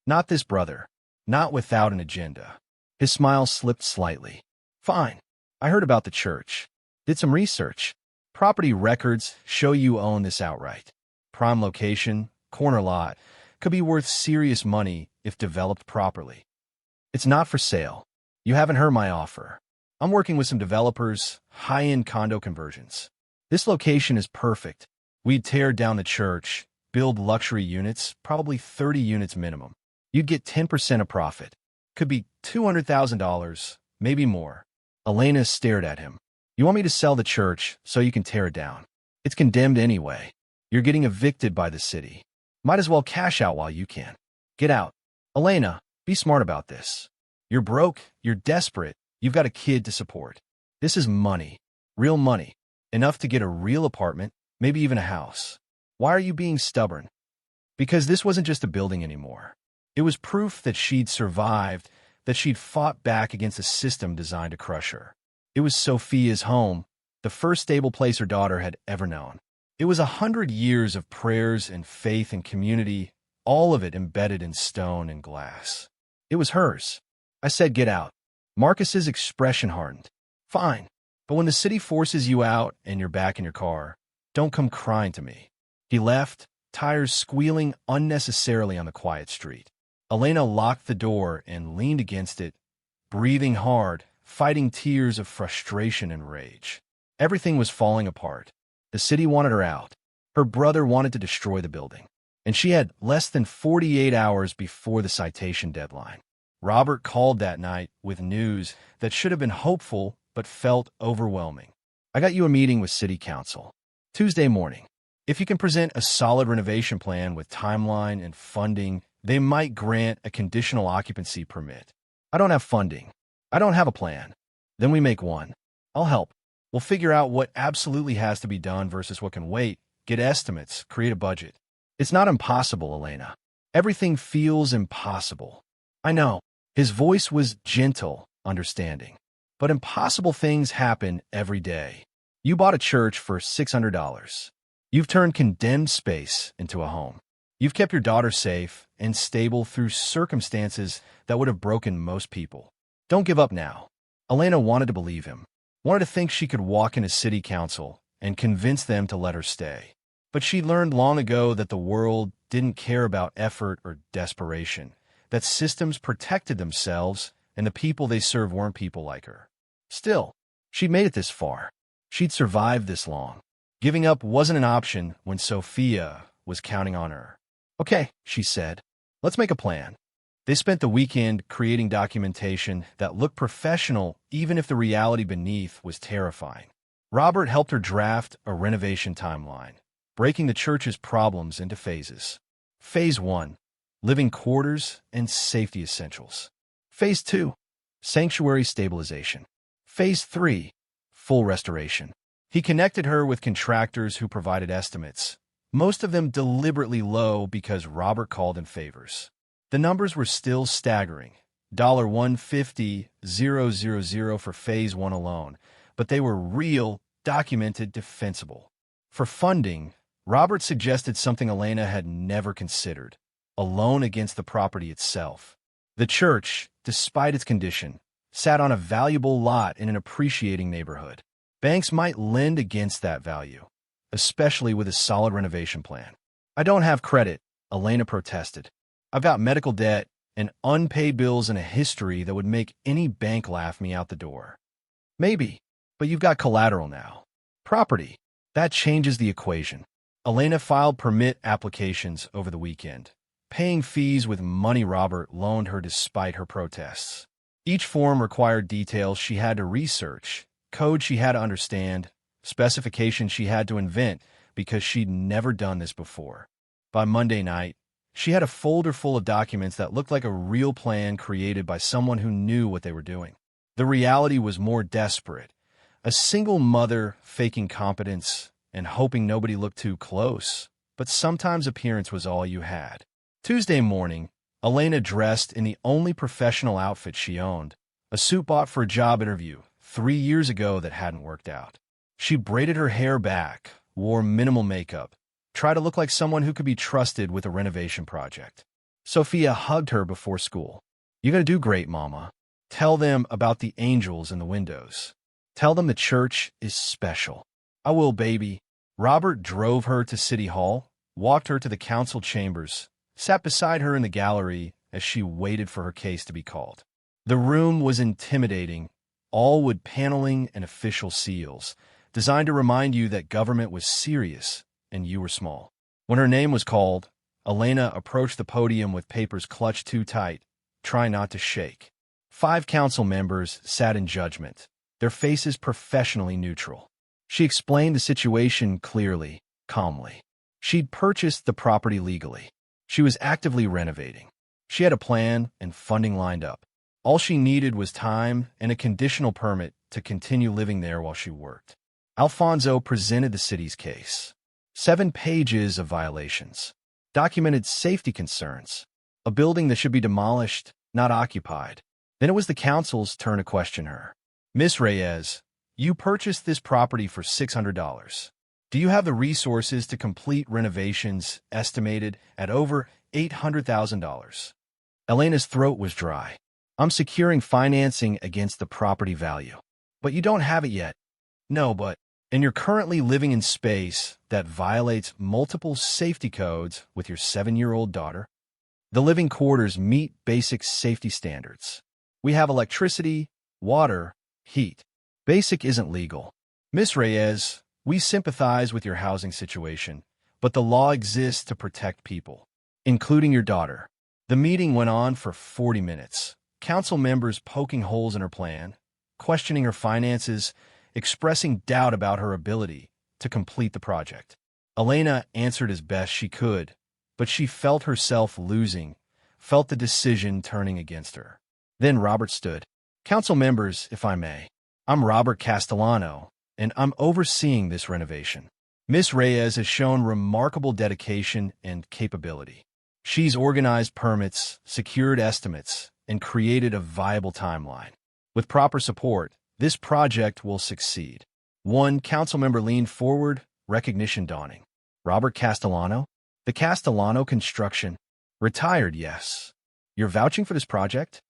"Not this brother. Not without an agenda." His smile slipped slightly. "Fine. I heard about the church. Did some research. Property records show you own this outright. Prime location, corner lot, could be worth serious money if developed properly. It's not for sale. You haven't heard my offer. I'm working with some developers, high-end condo conversions. This location is perfect. We'd tear down the church, build luxury units, probably 30 units minimum. You'd get 10% of profit. Could be $200,000, maybe more." Elena stared at him. "You want me to sell the church so you can tear it down? It's condemned anyway. You're getting evicted by the city. Might as well cash out while you can. Get out." "Elena, be smart about this. You're broke, you're desperate, you've got a kid to support. This is money, real money, enough to get a real apartment, maybe even a house. Why are you being stubborn?" Because this wasn't just a building anymore. It was proof that she'd survived, that she'd fought back against a system designed to crush her. It was Sofia's home, the first stable place her daughter had ever known. It was 100 years of prayers and faith and community, all of it embedded in stone and glass. It was hers. I said, "Get out." Marcus's expression hardened. "Fine, but when the city forces you out and you're back in your car, don't come crying to me." He left, tires squealing unnecessarily on the quiet street. Elena locked the door and leaned against it, breathing hard, fighting tears of frustration and rage. Everything was falling apart. The city wanted her out. Her brother wanted to destroy the building. And she had less than 48 hours before the citation deadline. Robert called that night with news that should have been hopeful but felt overwhelming. "I got you a meeting with City Council. Tuesday morning. If you can present a solid renovation plan with timeline and funding, they might grant a conditional occupancy permit." "I don't have funding. I don't have a plan." "Then we make one. I'll help. We'll figure out what absolutely has to be done versus what can wait, get estimates, create a budget." "It's not impossible, Elena. Everything feels impossible." "I know." His voice was gentle, understanding. "But impossible things happen every day. You bought a church for $600. You've turned condemned space into a home. You've kept your daughter safe and stable through circumstances that would have broken most people. Don't give up now." Elena wanted to believe him, wanted to think she could walk into city council and convince them to let her stay. But she learned long ago that the world didn't care about effort or desperation, that systems protected themselves and the people they served weren't people like her. Still, she'd made it this far. She'd survived this long. Giving up wasn't an option when Sofia was counting on her. "Okay," she said. "Let's make a plan." They spent the weekend creating documentation that looked professional even if the reality beneath was terrifying. Robert helped her draft a renovation timeline, breaking the church's problems into phases. Phase 1, living quarters and safety essentials. Phase 2, sanctuary stabilization. Phase 3, full restoration. He connected her with contractors who provided estimates, most of them deliberately low because Robert called in favors. The numbers were still staggering, $150,000 for Phase 1 alone, but they were real, documented, defensible. For funding, Robert suggested something Elena had never considered, a loan against the property itself. The church, despite its condition, sat on a valuable lot in an appreciating neighborhood. Banks might lend against that value, especially with a solid renovation plan. I don't have credit, Elena protested. I've got medical debt and unpaid bills and a history that would make any bank laugh me out the door. Maybe, but you've got collateral now. Property. That changes the equation. Elena filed permit applications over the weekend, paying fees with money Robert loaned her despite her protests. Each form required details she had to research, code she had to understand, specifications she had to invent because she'd never done this before. By Monday night, she had a folder full of documents that looked like a real plan created by someone who knew what they were doing. The reality was more desperate. A single mother faking competence and hoping nobody looked too close, but sometimes appearance was all you had. Tuesday morning, Elena dressed in the only professional outfit she owned, a suit bought for a job interview 3 years ago that hadn't worked out. She braided her hair back, wore minimal makeup, tried to look like someone who could be trusted with a renovation project. Sofia hugged her before school. "You're going to do great, Mama. Tell them about the angels in the windows. Tell them the church is special." "I will, baby." Robert drove her to City Hall, walked her to the council chambers, sat beside her in the gallery as she waited for her case to be called. The room was intimidating, all wood paneling and official seals, designed to remind you that government was serious and you were small. When her name was called, Elena approached the podium with papers clutched too tight, trying not to shake. 5 council members sat in judgment, their faces professionally neutral. She explained the situation clearly, calmly. She'd purchased the property legally. She was actively renovating. She had a plan and funding lined up. All she needed was time and a conditional permit to continue living there while she worked. Alfonso presented the city's case. 7 pages of violations, documented safety concerns, a building that should be demolished, not occupied. Then it was the council's turn to question her. "Miss Reyes, you purchased this property for $600. Do you have the resources to complete renovations estimated at over $800,000? Elena's throat was dry. "I'm securing financing against the property value." "But you don't have it yet." "No, but..." "And you're currently living in space that violates multiple safety codes with your 7-year-old daughter. The living quarters meet basic safety standards. We have electricity, water, heat. Basic isn't legal. Miss Reyes, we sympathize with your housing situation, but the law exists to protect people, including your daughter." The meeting went on for 40 minutes, council members poking holes in her plan, questioning her finances, expressing doubt about her ability to complete the project. Elena answered as best she could, but she felt herself losing, felt the decision turning against her. Then Robert stood. "Council members, if I may, I'm Robert Castellano, and I'm overseeing this renovation. Miss Reyes has shown remarkable dedication and capability. She's organized permits, secured estimates, and created a viable timeline. With proper support, this project will succeed." One council member leaned forward, recognition dawning. "Robert Castellano? The Castellano Construction? Retired, yes. You're vouching for this project?"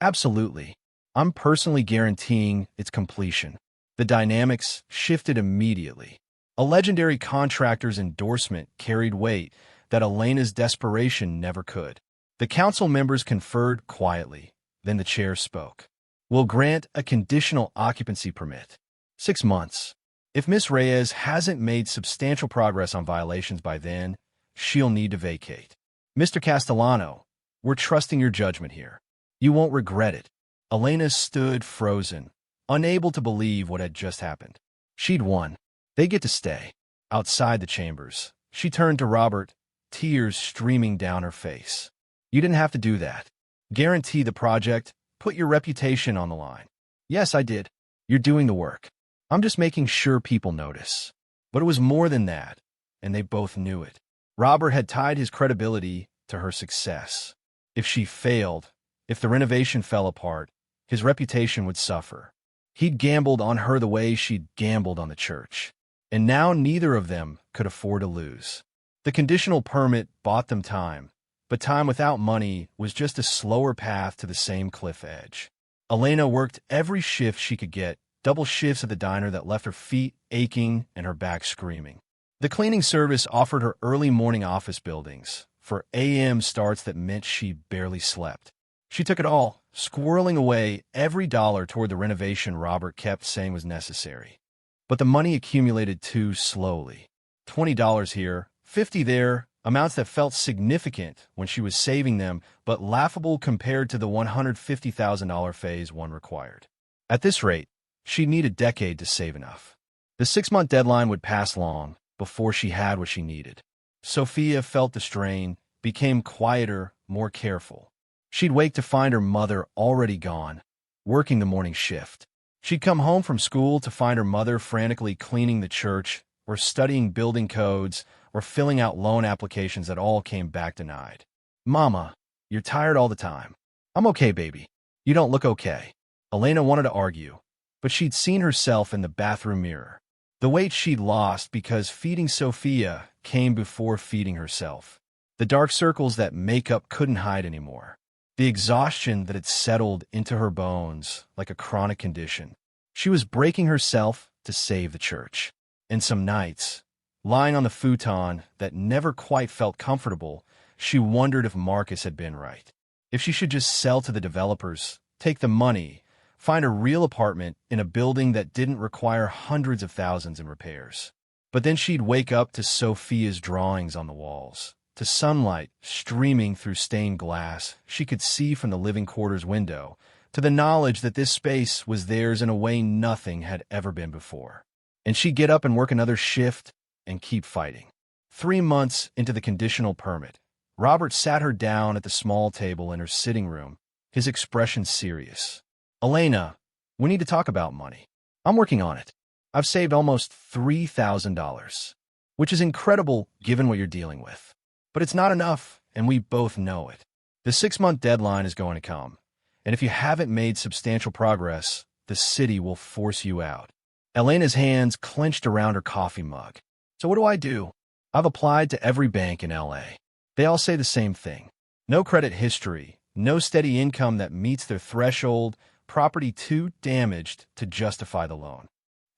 "Absolutely. I'm personally guaranteeing its completion." The dynamics shifted immediately. A legendary contractor's endorsement carried weight that Elena's desperation never could. The council members conferred quietly, then the chair spoke. "We'll grant a conditional occupancy permit. 6 months. If Miss Reyes hasn't made substantial progress on violations by then, she'll need to vacate. Mr. Castellano, we're trusting your judgment here. You won't regret it." Elena stood frozen, unable to believe what had just happened. She'd won. They get to stay. Outside the chambers, she turned to Robert, tears streaming down her face. "You didn't have to do that. Guarantee the project, put your reputation on the line." "Yes, I did. You're doing the work. I'm just making sure people notice." But it was more than that, and they both knew it. Robert had tied his credibility to her success. If she failed, if the renovation fell apart, his reputation would suffer. He'd gambled on her the way she'd gambled on the church. And now neither of them could afford to lose. The conditional permit bought them time, but time without money was just a slower path to the same cliff edge. Elena worked every shift she could get, double shifts at the diner that left her feet aching and her back screaming. The cleaning service offered her early morning office buildings for AM starts that meant she barely slept. She took it all, squirreling away every dollar toward the renovation Robert kept saying was necessary. But the money accumulated too slowly. $20 here, $50 there, amounts that felt significant when she was saving them, but laughable compared to the $150,000 phase one required. At this rate, she'd need a decade to save enough. The 6-month deadline would pass long before she had what she needed. Sofia felt the strain, became quieter, more careful. She'd wake to find her mother already gone, working the morning shift. She'd come home from school to find her mother frantically cleaning the church, or studying building codes, or filling out loan applications that all came back denied. "Mama, you're tired all the time." "I'm okay, baby. You don't look okay." Elena wanted to argue, but she'd seen herself in the bathroom mirror. The weight she'd lost because feeding Sofia came before feeding herself. The dark circles that makeup couldn't hide anymore. The exhaustion that had settled into her bones like a chronic condition. She was breaking herself to save the church. And some nights, lying on the futon that never quite felt comfortable, she wondered if Marcus had been right. If she should just sell to the developers, take the money, find a real apartment in a building that didn't require hundreds of thousands in repairs. But then she'd wake up to Sofia's drawings on the walls, to sunlight streaming through stained glass she could see from the living quarters window, to the knowledge that this space was theirs in a way nothing had ever been before. And she'd get up and work another shift and keep fighting. 3 months into the conditional permit, Robert sat her down at the small table in her sitting room, his expression serious. "Elena, we need to talk about money. I'm working on it. I've saved almost $3,000, which is incredible given what you're dealing with. But it's not enough, and we both know it. The 6-month deadline is going to come, and if you haven't made substantial progress, the city will force you out." Elena's hands clenched around her coffee mug. "So what do I do?" "I've applied to every bank in LA. They all say the same thing. No credit history, no steady income that meets their threshold, property too damaged to justify the loan.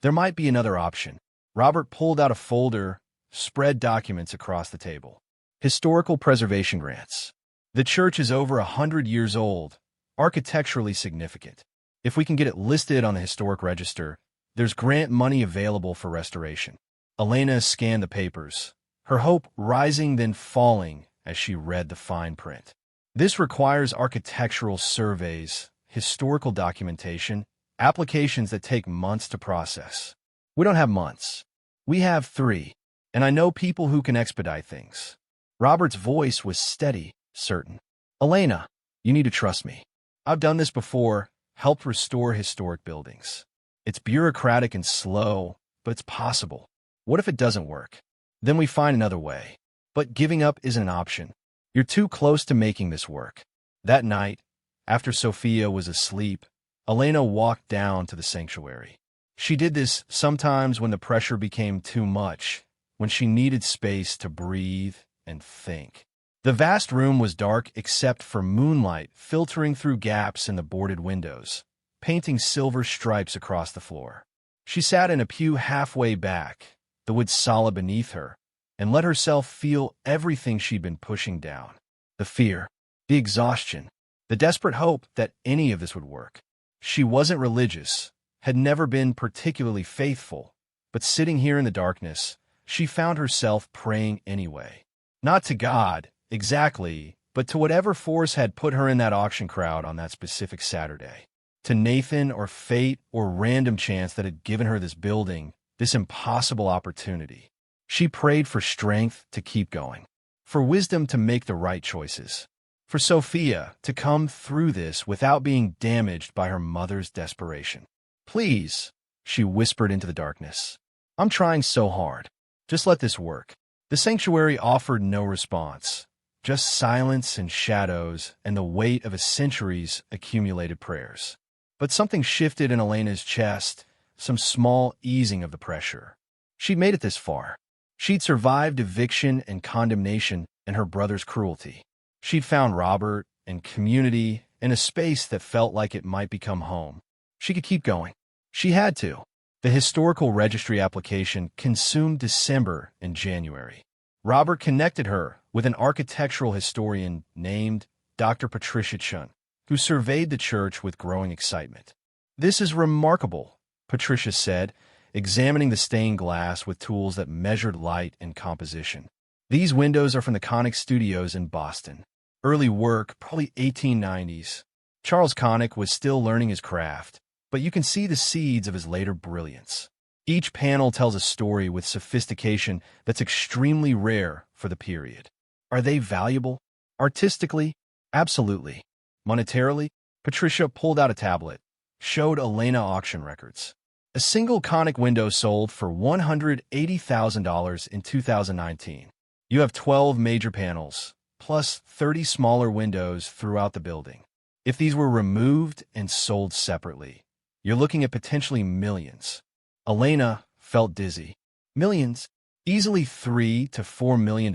There might be another option." Robert pulled out a folder, spread documents across the table. "Historical preservation grants. The church is over 100 years old, architecturally significant. If we can get it listed on the historic register, there's grant money available for restoration." Elena scanned the papers, her hope rising then falling as she read the fine print. "This requires architectural surveys, historical documentation, applications that take months to process. We don't have months. We have 3, and I know people who can expedite things." Robert's voice was steady, certain. "Elena, you need to trust me. I've done this before, helped restore historic buildings. It's bureaucratic and slow, but it's possible. What if it doesn't work? Then we find another way. But giving up isn't an option. You're too close to making this work." That night, after Sofia was asleep, Elena walked down to the sanctuary. She did this sometimes when the pressure became too much, when she needed space to breathe and think. The vast room was dark except for moonlight filtering through gaps in the boarded windows, painting silver stripes across the floor. She sat in a pew halfway back, the wood solid beneath her, and let herself feel everything she'd been pushing down. The fear, the exhaustion, the desperate hope that any of this would work. She wasn't religious, had never been particularly faithful, but sitting here in the darkness, she found herself praying anyway. Not to God, exactly, but to whatever force had put her in that auction crowd on that specific Saturday. To Nathan or fate or random chance that had given her this building, this impossible opportunity. She prayed for strength to keep going, for wisdom to make the right choices, for Sofia to come through this without being damaged by her mother's desperation. "Please," she whispered into the darkness. "I'm trying so hard. Just let this work." The sanctuary offered no response, just silence and shadows and the weight of a century's accumulated prayers. But something shifted in Elena's chest, some small easing of the pressure. She'd made it this far. She'd survived eviction and condemnation and her brother's cruelty. She'd found Robert and community in a space that felt like it might become home. She could keep going. She had to. The historical registry application consumed December and January. Robert connected her with an architectural historian named Dr. Patricia Chun, who surveyed the church with growing excitement. "This is remarkable," Patricia said, examining the stained glass with tools that measured light and composition. "These windows are from the Connick Studios in Boston. Early work, probably 1890s. Charles Connick was still learning his craft, but you can see the seeds of his later brilliance. Each panel tells a story with sophistication that's extremely rare for the period." Are they valuable? Artistically? Absolutely. Monetarily? Patricia pulled out a tablet, showed Elena auction records. A single Connick window sold for $180,000 in 2019. You have 12 major panels, plus 30 smaller windows throughout the building. If these were removed and sold separately, you're looking at potentially millions. Elena felt dizzy. Millions? Easily $3 to $4 million,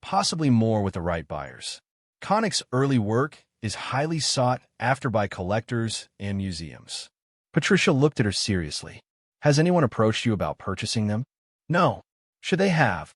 possibly more with the right buyers. Connick's early work is highly sought after by collectors and museums. Patricia looked at her seriously. "Has anyone approached you about purchasing them?" "No. Should they have?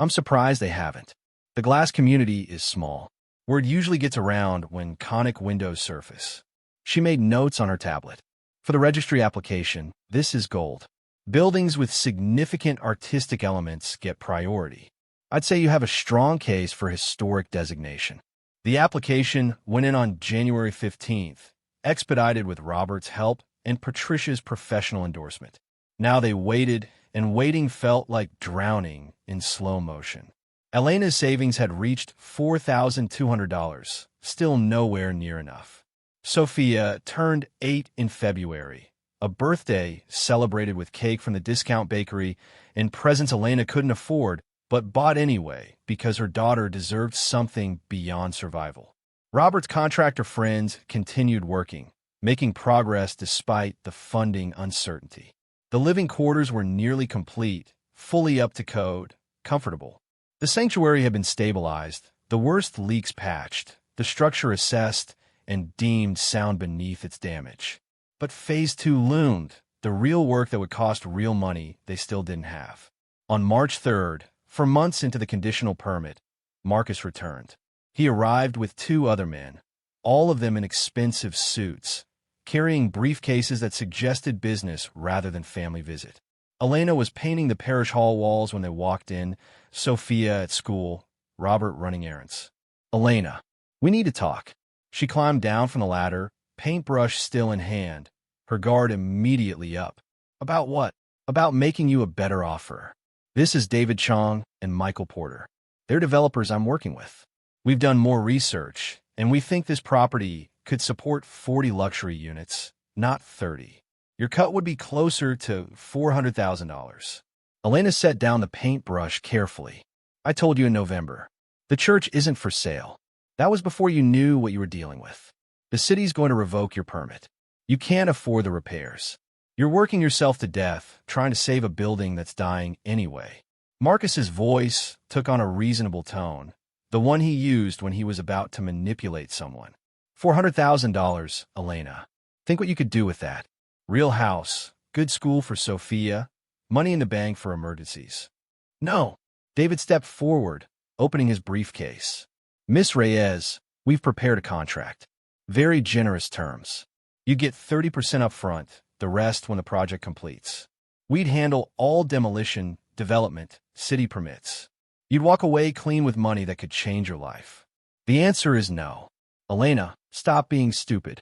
I'm surprised they haven't. The glass community is small. Word usually gets around when Connick windows surface." She made notes on her tablet. "For the registry application, this is gold. Buildings with significant artistic elements get priority. I'd say you have a strong case for historic designation." The application went in on January 15th, expedited with Robert's help and Patricia's professional endorsement. Now they waited, and waiting felt like drowning in slow motion. Elena's savings had reached $4,200, still nowhere near enough. Sofia turned 8 in February, a birthday celebrated with cake from the discount bakery and presents Elena couldn't afford, but bought anyway because her daughter deserved something beyond survival. Robert's contractor friends continued working, making progress despite the funding uncertainty. The living quarters were nearly complete, fully up to code, comfortable. The sanctuary had been stabilized, the worst leaks patched, the structure assessed, and deemed sound beneath its damage. But Phase 2 loomed, the real work that would cost real money they still didn't have. On March 3rd, for months into the conditional permit, Marcus returned. He arrived with 2 other men, all of them in expensive suits, carrying briefcases that suggested business rather than family visit. Elena was painting the parish hall walls when they walked in, Sofia at school, Robert running errands. "Elena, we need to talk." She climbed down from the ladder, paintbrush still in hand, her guard immediately up. "About what?" "About making you a better offer. This is David Chong and Michael Porter. They're developers I'm working with. We've done more research, and we think this property could support 40 luxury units, not 30. Your cut would be closer to $400,000. Elena set down the paintbrush carefully. "I told you in November. The church isn't for sale. That was before you knew what you were dealing with. The city's going to revoke your permit. You can't afford the repairs. You're working yourself to death, trying to save a building that's dying anyway." Marcus's voice took on a reasonable tone, the one he used when he was about to manipulate someone. $400,000, Elena. Think what you could do with that. Real house, good school for Sofia, money in the bank for emergencies. "No." David stepped forward, opening his briefcase. "Miss Reyes, we've prepared a contract. Very generous terms. You get 30% up front, the rest when the project completes. We'd handle all demolition, development, city permits. You'd walk away clean with money that could change your life." The answer is no. "Elena, stop being stupid."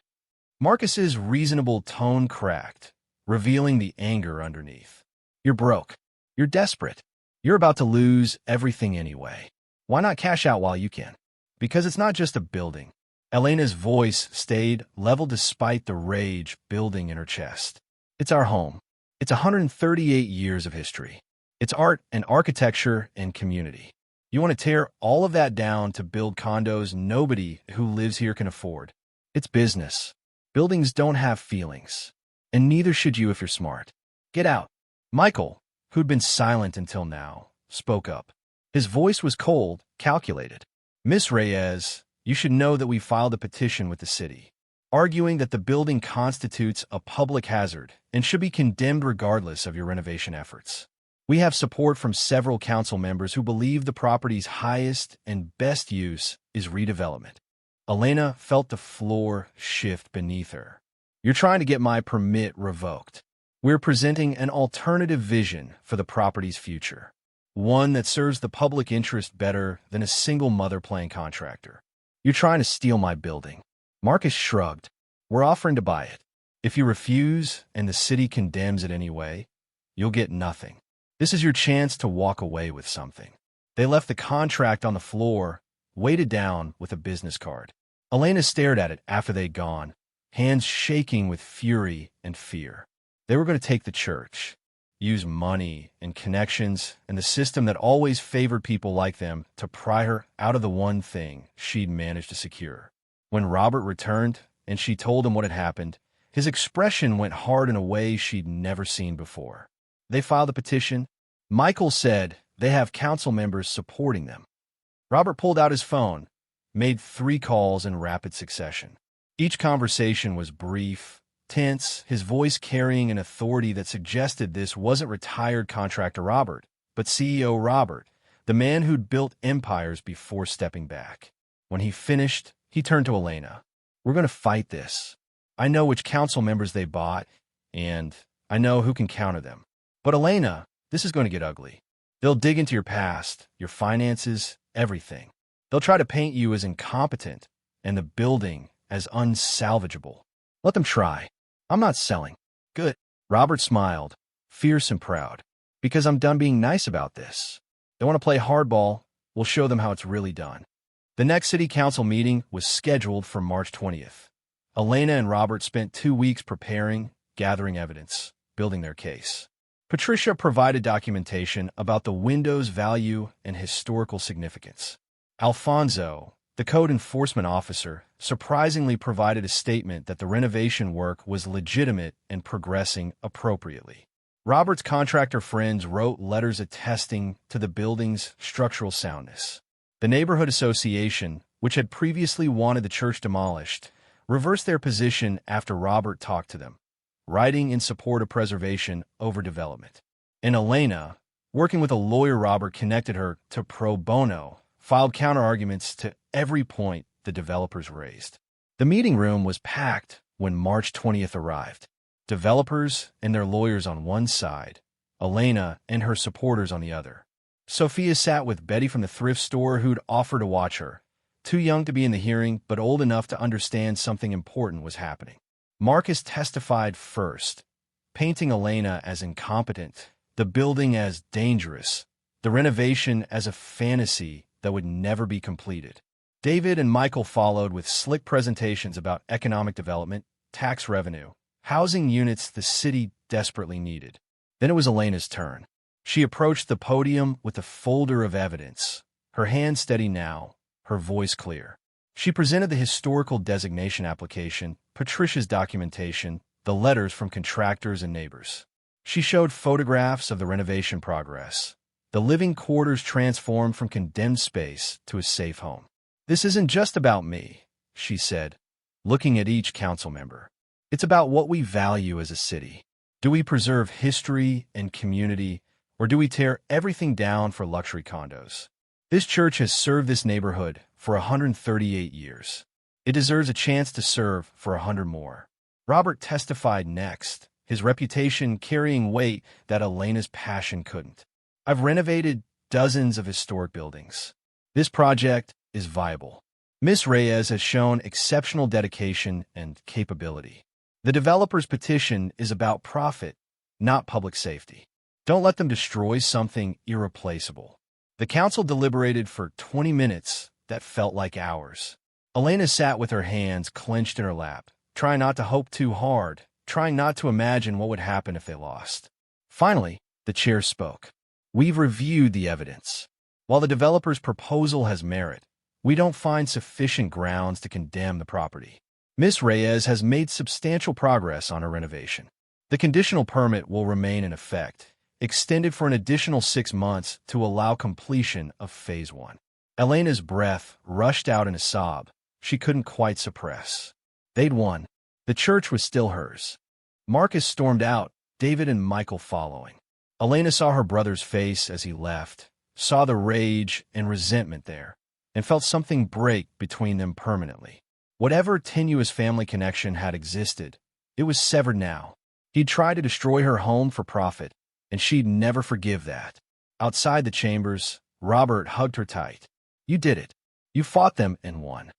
Marcus's reasonable tone cracked, revealing the anger underneath. "You're broke. You're desperate. You're about to lose everything anyway. Why not cash out while you can? Because it's not just a building." Elena's voice stayed level despite the rage building in her chest. "It's our home. It's 138 years of history. It's art and architecture and community. You want to tear all of that down to build condos nobody who lives here can afford. It's business. Buildings don't have feelings. And neither should you if you're smart. Get out." Michael, who'd been silent until now, spoke up. His voice was cold, calculated. "Miss Reyes, you should know that we filed a petition with the city. arguing that the building constitutes a public hazard and should be condemned regardless of your renovation efforts. We have support from several council members who believe the property's highest and best use is redevelopment. Elena felt the floor shift beneath her. You're trying to get my permit revoked. We're presenting an alternative vision for the property's future, one that serves the public interest better than a single mother-playing contractor. You're trying to steal my building. Marcus shrugged. We're offering to buy it. If you refuse and the city condemns it anyway, you'll get nothing. This is your chance to walk away with something. They left the contract on the floor, weighted down with a business card. Elena stared at it after they'd gone, hands shaking with fury and fear. They were going to take the church, use money and connections and the system that always favored people like them to pry her out of the one thing she'd managed to secure. When Robert returned and she told him what had happened, his expression went hard in a way she'd never seen before. They filed a petition. Michael said they have council members supporting them. Robert pulled out his phone, made 3 calls in rapid succession. Each conversation was brief, tense, his voice carrying an authority that suggested this wasn't retired contractor Robert, but CEO Robert, the man who'd built empires before stepping back. When he finished, he turned to Elena. We're going to fight this. I know which council members they bought, and I know who can counter them. But Elena, this is going to get ugly. They'll dig into your past, your finances, everything. They'll try to paint you as incompetent and the building as unsalvageable. Let them try. I'm not selling. Good. Robert smiled, fierce and proud. Because I'm done being nice about this. They want to play hardball, we'll show them how it's really done. The next city council meeting was scheduled for March 20th. Elena and Robert spent 2 weeks preparing, gathering evidence, building their case. Patricia provided documentation about the window's value and historical significance. Alfonso, the code enforcement officer, surprisingly provided a statement that the renovation work was legitimate and progressing appropriately. Robert's contractor friends wrote letters attesting to the building's structural soundness. The neighborhood association, which had previously wanted the church demolished, reversed their position after Robert talked to them, writing in support of preservation over development. And Elena, working with a lawyer Robert connected her to pro bono, filed counterarguments to every point the developers raised. The meeting room was packed when March 20th arrived. Developers and their lawyers on one side, Elena and her supporters on the other. Sofia sat with Betty from the thrift store who'd offered to watch her, too young to be in the hearing but old enough to understand something important was happening. Marcus testified first, painting Elena as incompetent, the building as dangerous, the renovation as a fantasy that would never be completed. David and Michael followed with slick presentations about economic development, tax revenue, housing units the city desperately needed. Then it was Elena's turn. She approached the podium with a folder of evidence, her hand steady now, her voice clear. She presented the historical designation application, Patricia's documentation, the letters from contractors and neighbors. She showed photographs of the renovation progress, the living quarters transformed from condemned space to a safe home. This isn't just about me, she said, looking at each council member. It's about what we value as a city. Do we preserve history and community, or do we tear everything down for luxury condos? This church has served this neighborhood for 138 years. It deserves a chance to serve for 100 more. Robert testified next, his reputation carrying weight that Elena's passion couldn't. I've renovated dozens of historic buildings. This project is viable. Miss Reyes has shown exceptional dedication and capability. The developer's petition is about profit, not public safety. Don't let them destroy something irreplaceable. The council deliberated for 20 minutes that felt like hours. Elena sat with her hands clenched in her lap, trying not to hope too hard, trying not to imagine what would happen if they lost. Finally, the chair spoke. We've reviewed the evidence. While the developer's proposal has merit, we don't find sufficient grounds to condemn the property. Miss Reyes has made substantial progress on her renovation. The conditional permit will remain in effect, extended for an additional 6 months to allow completion of Phase 1. Elena's breath rushed out in a sob she couldn't quite suppress. They'd won. The church was still hers. Marcus stormed out, David and Michael following. Elena saw her brother's face as he left, saw the rage and resentment there, and felt something break between them permanently. Whatever tenuous family connection had existed, it was severed now. He'd tried to destroy her home for profit, and she'd never forgive that. Outside the chambers, Robert hugged her tight. You did it. You fought them and won.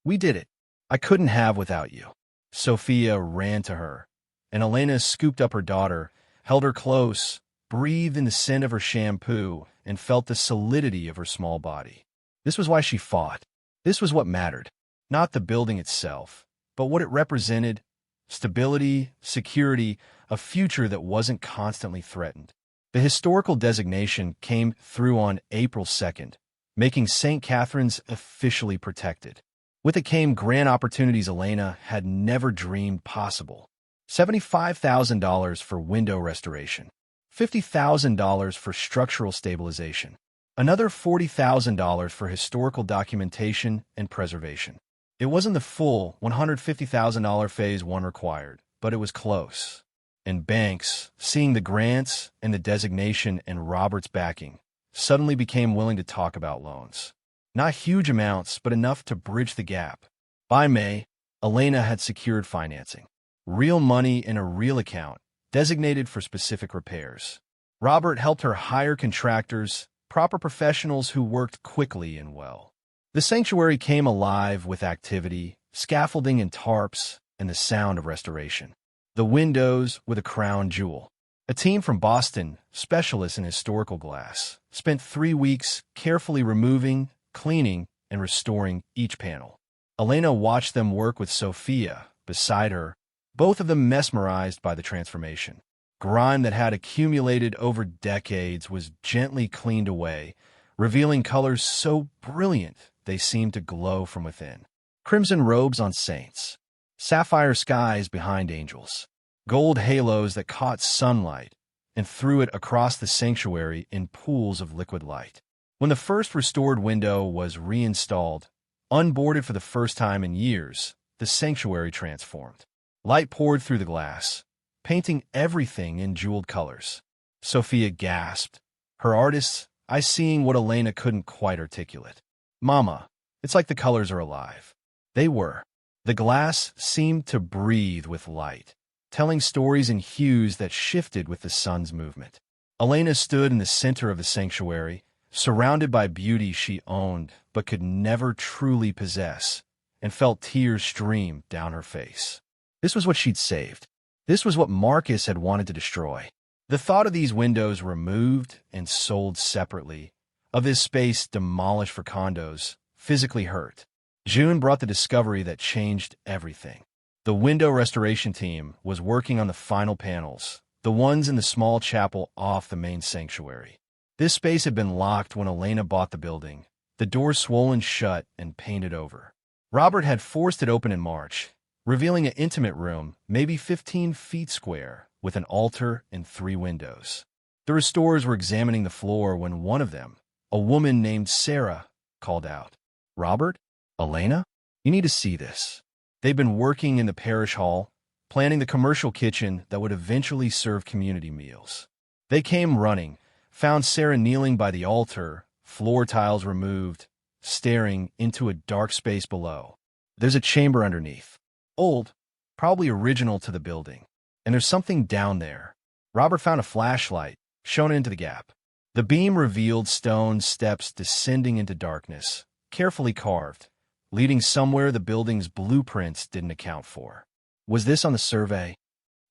We did it. I couldn't have without you. Sofia ran to her, and Elena scooped up her daughter, held her close, breathed in the scent of her shampoo, and felt the solidity of her small body. This was why she fought. This was what mattered. Not the building itself, but what it represented: stability, security, a future that wasn't constantly threatened. The historical designation came through on April 2nd, making St. Catherine's officially protected. With it came grand opportunities Elena had never dreamed possible. $75,000 for window restoration, $50,000 for structural stabilization, another $40,000 for historical documentation and preservation. It wasn't the full $150,000 Phase 1 required, but it was close. And banks, seeing the grants and the designation and Robert's backing, suddenly became willing to talk about loans. Not huge amounts, but enough to bridge the gap. By May, Elena had secured financing. Real money in a real account, designated for specific repairs. Robert helped her hire contractors, proper professionals who worked quickly and well. The sanctuary came alive with activity, scaffolding and tarps, and the sound of restoration. The windows were the crown jewel. A team from Boston, specialists in historical glass, spent 3 weeks carefully removing, cleaning, and restoring each panel. Elena watched them work with Sofia beside her, both of them mesmerized by the transformation. Grime that had accumulated over decades was gently cleaned away, revealing colors so brilliant they seemed to glow from within. Crimson robes on saints, sapphire skies behind angels, gold halos that caught sunlight and threw it across the sanctuary in pools of liquid light. When the first restored window was reinstalled, unboarded for the first time in years, the sanctuary transformed. Light poured through the glass, painting everything in jeweled colors. Sofia gasped, her artist's eyes seeing what Elena couldn't quite articulate. Mama, it's like the colors are alive. They were. The glass seemed to breathe with light, telling stories in hues that shifted with the sun's movement. Elena stood in the center of the sanctuary, surrounded by beauty she owned but could never truly possess, and felt tears stream down her face. This was what she'd saved. This was what Marcus had wanted to destroy. The thought of these windows removed and sold separately, of this space demolished for condos, physically hurt. June brought the discovery that changed everything. The window restoration team was working on the final panels, the ones in the small chapel off the main sanctuary. This space had been locked when Elena bought the building, the doors swollen shut and painted over. Robert had forced it open in March, revealing an intimate room, maybe 15 feet square, with an altar and 3 windows. The restorers were examining the floor when one of them, a woman named Sarah, called out, "Robert? Elena? You need to see this." They'd been working in the parish hall, planning the commercial kitchen that would eventually serve community meals. They came running, found Sarah kneeling by the altar, floor tiles removed, staring into a dark space below. There's a chamber underneath. Old, probably original to the building. And there's something down there. Robert found a flashlight, shone into the gap. The beam revealed stone steps descending into darkness, carefully carved, leading somewhere the building's blueprints didn't account for. Was this on the survey?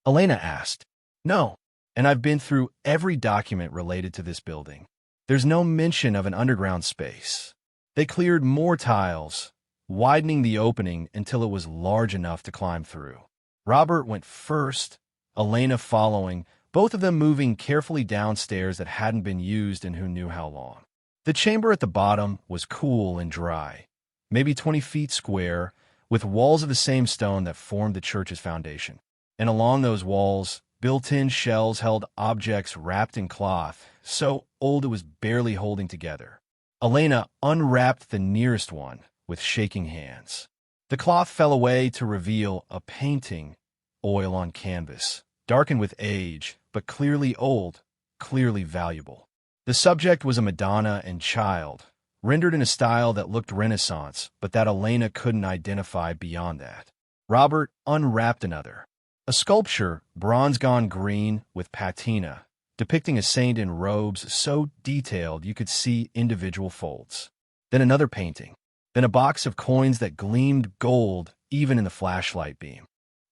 Elena asked. No, and I've been through every document related to this building. There's no mention of an underground space. They cleared more tiles, widening the opening until it was large enough to climb through. Robert went first, Elena following, both of them moving carefully downstairs that hadn't been used in who knew how long. The chamber at the bottom was cool and dry, maybe 20 feet square, with walls of the same stone that formed the church's foundation. And along those walls, built-in shelves held objects wrapped in cloth, so old it was barely holding together. Elena unwrapped the nearest one with shaking hands. The cloth fell away to reveal a painting, oil on canvas, darkened with age, but clearly old, clearly valuable. The subject was a Madonna and Child, rendered in a style that looked Renaissance, but that Elena couldn't identify beyond that. Robert unwrapped another. A sculpture, bronze gone green with patina, depicting a saint in robes so detailed you could see individual folds. Then another painting. Then a box of coins that gleamed gold even in the flashlight beam.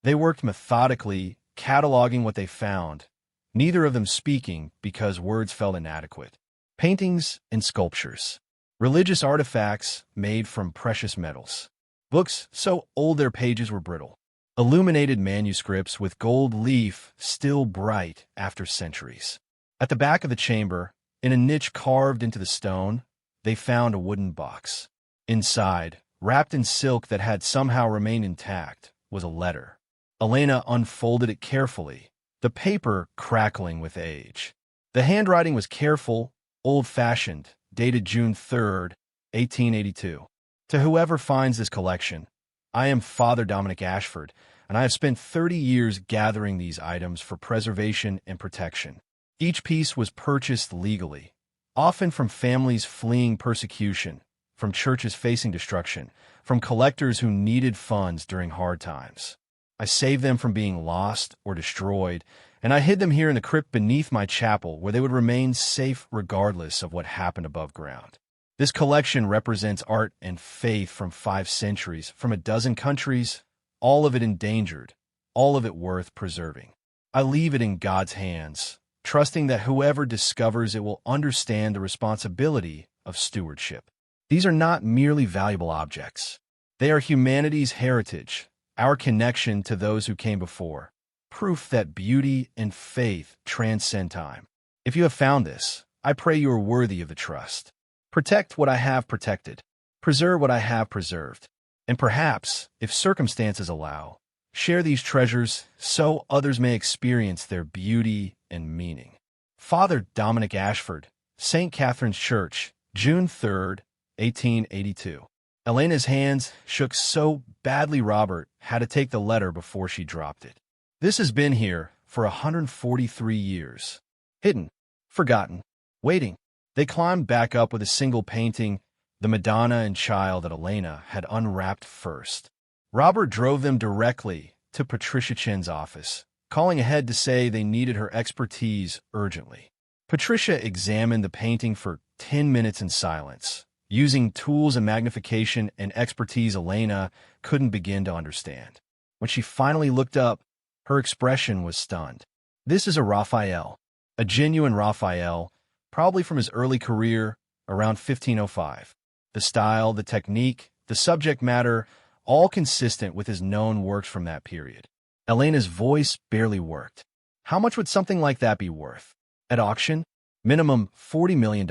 They worked methodically, cataloging what they found, neither of them speaking because words felt inadequate. Paintings and sculptures. Religious artifacts made from precious metals. Books so old their pages were brittle. Illuminated manuscripts with gold leaf still bright after centuries. At the back of the chamber, in a niche carved into the stone, they found a wooden box. Inside, wrapped in silk that had somehow remained intact, was a letter. Elena unfolded it carefully, the paper crackling with age. The handwriting was careful, old-fashioned, dated June 3rd, 1882. To whoever finds this collection, I am Father Dominic Ashford, and I have spent 30 years gathering these items for preservation and protection. Each piece was purchased legally, often from families fleeing persecution, from churches facing destruction, from collectors who needed funds during hard times. I saved them from being lost or destroyed, and I hid them here in the crypt beneath my chapel where they would remain safe regardless of what happened above ground. This collection represents art and faith from 5 centuries, from a dozen countries, all of it endangered, all of it worth preserving. I leave it in God's hands, trusting that whoever discovers it will understand the responsibility of stewardship. These are not merely valuable objects. They are humanity's heritage, our connection to those who came before, proof that beauty and faith transcend time. If you have found this, I pray you are worthy of the trust. Protect what I have protected. Preserve what I have preserved. And perhaps, if circumstances allow, share these treasures so others may experience their beauty and meaning. Father Dominic Ashford, St. Catherine's Church, June 3rd, 1882. Elena's hands shook so badly Robert had to take the letter before she dropped it. This has been here for 143 years. Hidden, forgotten, waiting. They climbed back up with a single painting, the Madonna and Child that Elena had unwrapped first. Robert drove them directly to Patricia Chen's office, calling ahead to say they needed her expertise urgently. Patricia examined the painting for 10 minutes in silence, using tools and magnification and expertise Elena couldn't begin to understand. When she finally looked up, her expression was stunned. This is a Raphael, a genuine Raphael, probably from his early career, around 1505. The style, the technique, the subject matter, all consistent with his known works from that period. Elena's voice barely worked. How much would something like that be worth? At auction? Minimum $40 million.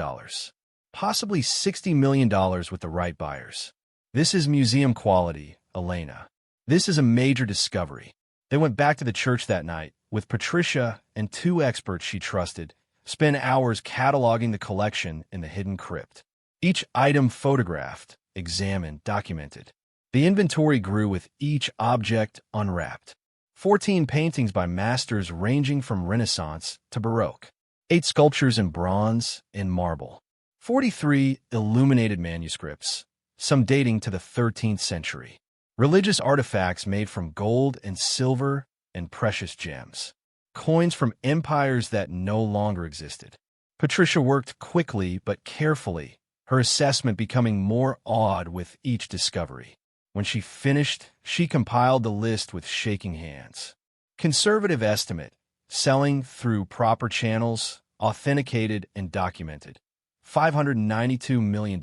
Possibly $60 million with the right buyers. This is museum quality, Elena. This is a major discovery. They went back to the church that night, with Patricia and 2 experts she trusted, spent hours cataloging the collection in the hidden crypt. Each item photographed, examined, documented. The inventory grew with each object unwrapped. 14 paintings by masters ranging from Renaissance to Baroque. 8 sculptures in bronze and marble. 43 illuminated manuscripts, some dating to the 13th century. Religious artifacts made from gold and silver and precious gems. Coins from empires that no longer existed. Patricia worked quickly but carefully, her assessment becoming more awed with each discovery. When she finished, she compiled the list with shaking hands. Conservative estimate, selling through proper channels, authenticated and documented. $592 million.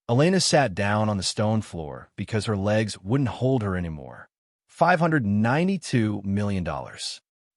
Elena sat down on the stone floor because her legs wouldn't hold her anymore. $592 million.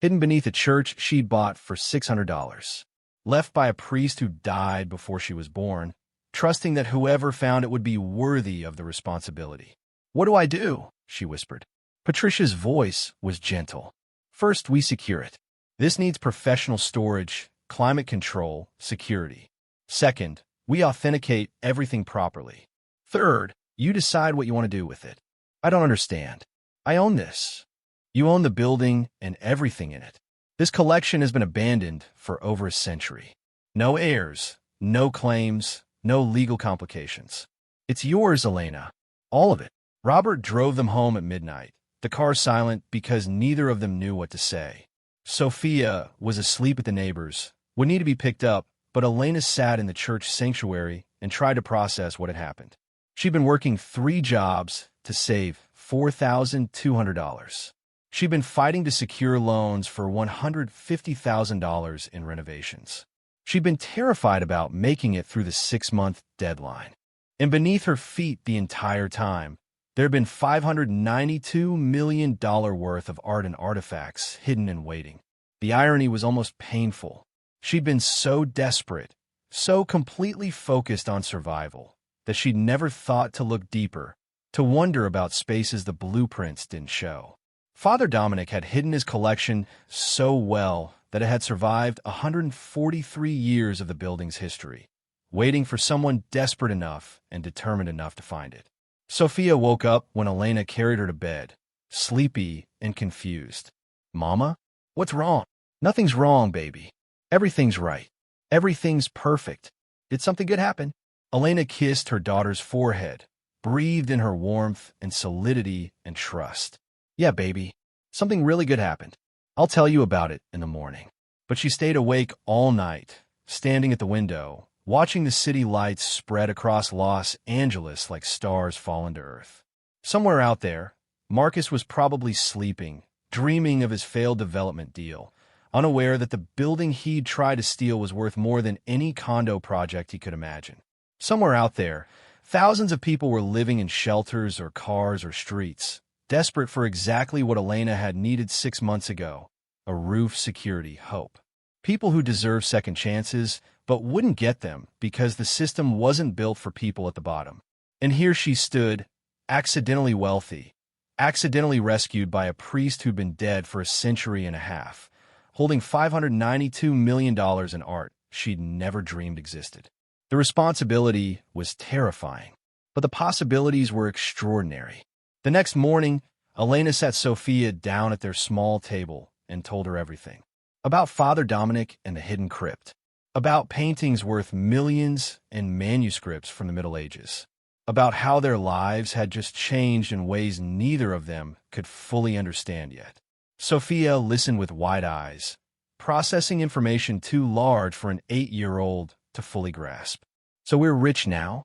Hidden beneath a church she'd bought for $600. Left by a priest who died before she was born, trusting that whoever found it would be worthy of the responsibility. "What do I do?" she whispered. Patricia's voice was gentle. "First, we secure it. This needs professional storage, climate control, security. Second, we authenticate everything properly. Third, you decide what you want to do with it. I don't understand. I own this. You own the building and everything in it. This collection has been abandoned for over a century. No heirs, no claims, no legal complications. It's yours, Elena. All of it. Robert drove them home at midnight, the car silent because neither of them knew what to say. Sofia was asleep at the neighbors, would need to be picked up, but Elena sat in the church sanctuary and tried to process what had happened. She'd been working 3 jobs to save $4,200. She'd been fighting to secure loans for $150,000 in renovations. She'd been terrified about making it through the 6-month deadline. And beneath her feet the entire time, there had been $592 million worth of art and artifacts hidden and waiting. The irony was almost painful. She'd been so desperate, so completely focused on survival, that she'd never thought to look deeper, to wonder about spaces the blueprints didn't show. Father Dominic had hidden his collection so well that it had survived 143 years of the building's history, waiting for someone desperate enough and determined enough to find it. Sofia woke up when Elena carried her to bed, sleepy and confused. "Mama? What's wrong?" "Nothing's wrong, baby. Everything's right. Everything's perfect. Did something good happen?" Elena kissed her daughter's forehead, breathed in her warmth and solidity and trust. "Yeah, baby. Something really good happened. I'll tell you about it in the morning." But she stayed awake all night, standing at the window, watching the city lights spread across Los Angeles like stars fallen to earth. Somewhere out there, Marcus was probably sleeping, dreaming of his failed development deal, unaware that the building he'd tried to steal was worth more than any condo project he could imagine. Somewhere out there, thousands of people were living in shelters or cars or streets, desperate for exactly what Elena had needed 6 months ago: a roof, security, hope. People who deserve second chances, but wouldn't get them because the system wasn't built for people at the bottom. And here she stood, accidentally wealthy, accidentally rescued by a priest who'd been dead for a century and a half, holding $592 million in art she'd never dreamed existed. The responsibility was terrifying, but the possibilities were extraordinary. The next morning, Elena sat Sofia down at their small table and told her everything. About Father Dominic and the hidden crypt. About paintings worth millions and manuscripts from the Middle Ages. About how their lives had just changed in ways neither of them could fully understand yet. Sofia listened with wide eyes, processing information too large for an 8-year-old to fully grasp. "So we're rich now?"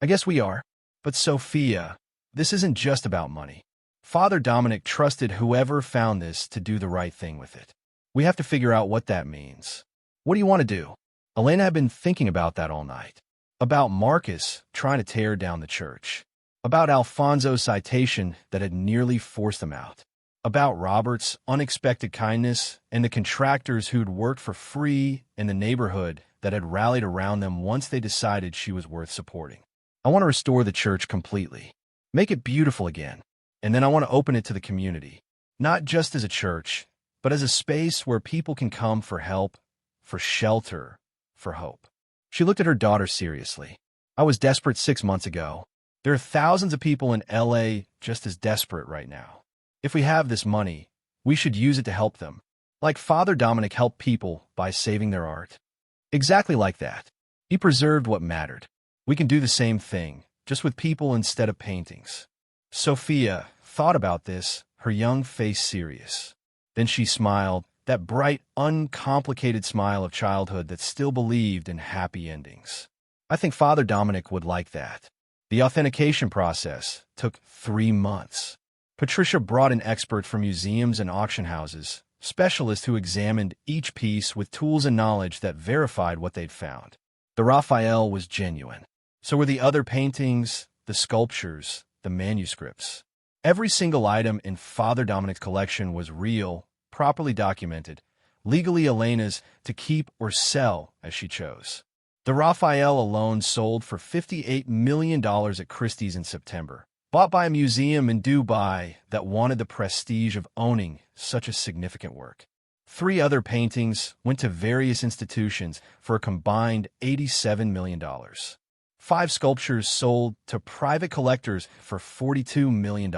"I guess we are. But Sofia, this isn't just about money. Father Dominic trusted whoever found this to do the right thing with it. We have to figure out what that means. What do you want to do?" Elena had been thinking about that all night. About Marcus trying to tear down the church. About Alfonso's citation that had nearly forced them out. About Robert's unexpected kindness and the contractors who'd worked for free in the neighborhood that had rallied around them once they decided she was worth supporting. "I want to restore the church completely. Make it beautiful again. And then I want to open it to the community. Not just as a church, but as a space where people can come for help, for shelter, for hope." She looked at her daughter seriously. "I was desperate 6 months ago. There are thousands of people in LA just as desperate right now. If we have this money, we should use it to help them. Like Father Dominic helped people by saving their art. Exactly like that. He preserved what mattered. We can do the same thing, just with people instead of paintings." Sofia thought about this, her young face serious. Then she smiled, that bright, uncomplicated smile of childhood that still believed in happy endings. "I think Father Dominic would like that." The authentication process took 3 months. Patricia brought an expert from museums and auction houses, specialists who examined each piece with tools and knowledge that verified what they'd found. The Raphael was genuine. So were the other paintings, the sculptures, the manuscripts. Every single item in Father Dominic's collection was real, properly documented, legally Elena's to keep or sell as she chose. The Raphael alone sold for $58 million at Christie's in September, bought by a museum in Dubai that wanted the prestige of owning such a significant work. 3 other paintings went to various institutions for a combined $87 million. 5 sculptures sold to private collectors for $42 million.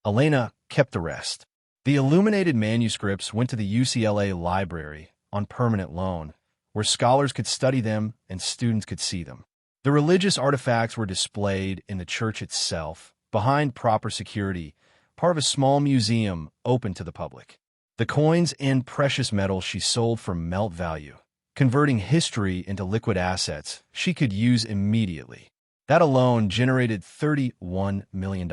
Elena kept the rest. The illuminated manuscripts went to the UCLA library on permanent loan, where scholars could study them and students could see them. The religious artifacts were displayed in the church itself, behind proper security, part of a small museum open to the public. The coins and precious metals she sold for melt value, converting history into liquid assets she could use immediately. That alone generated $31 million.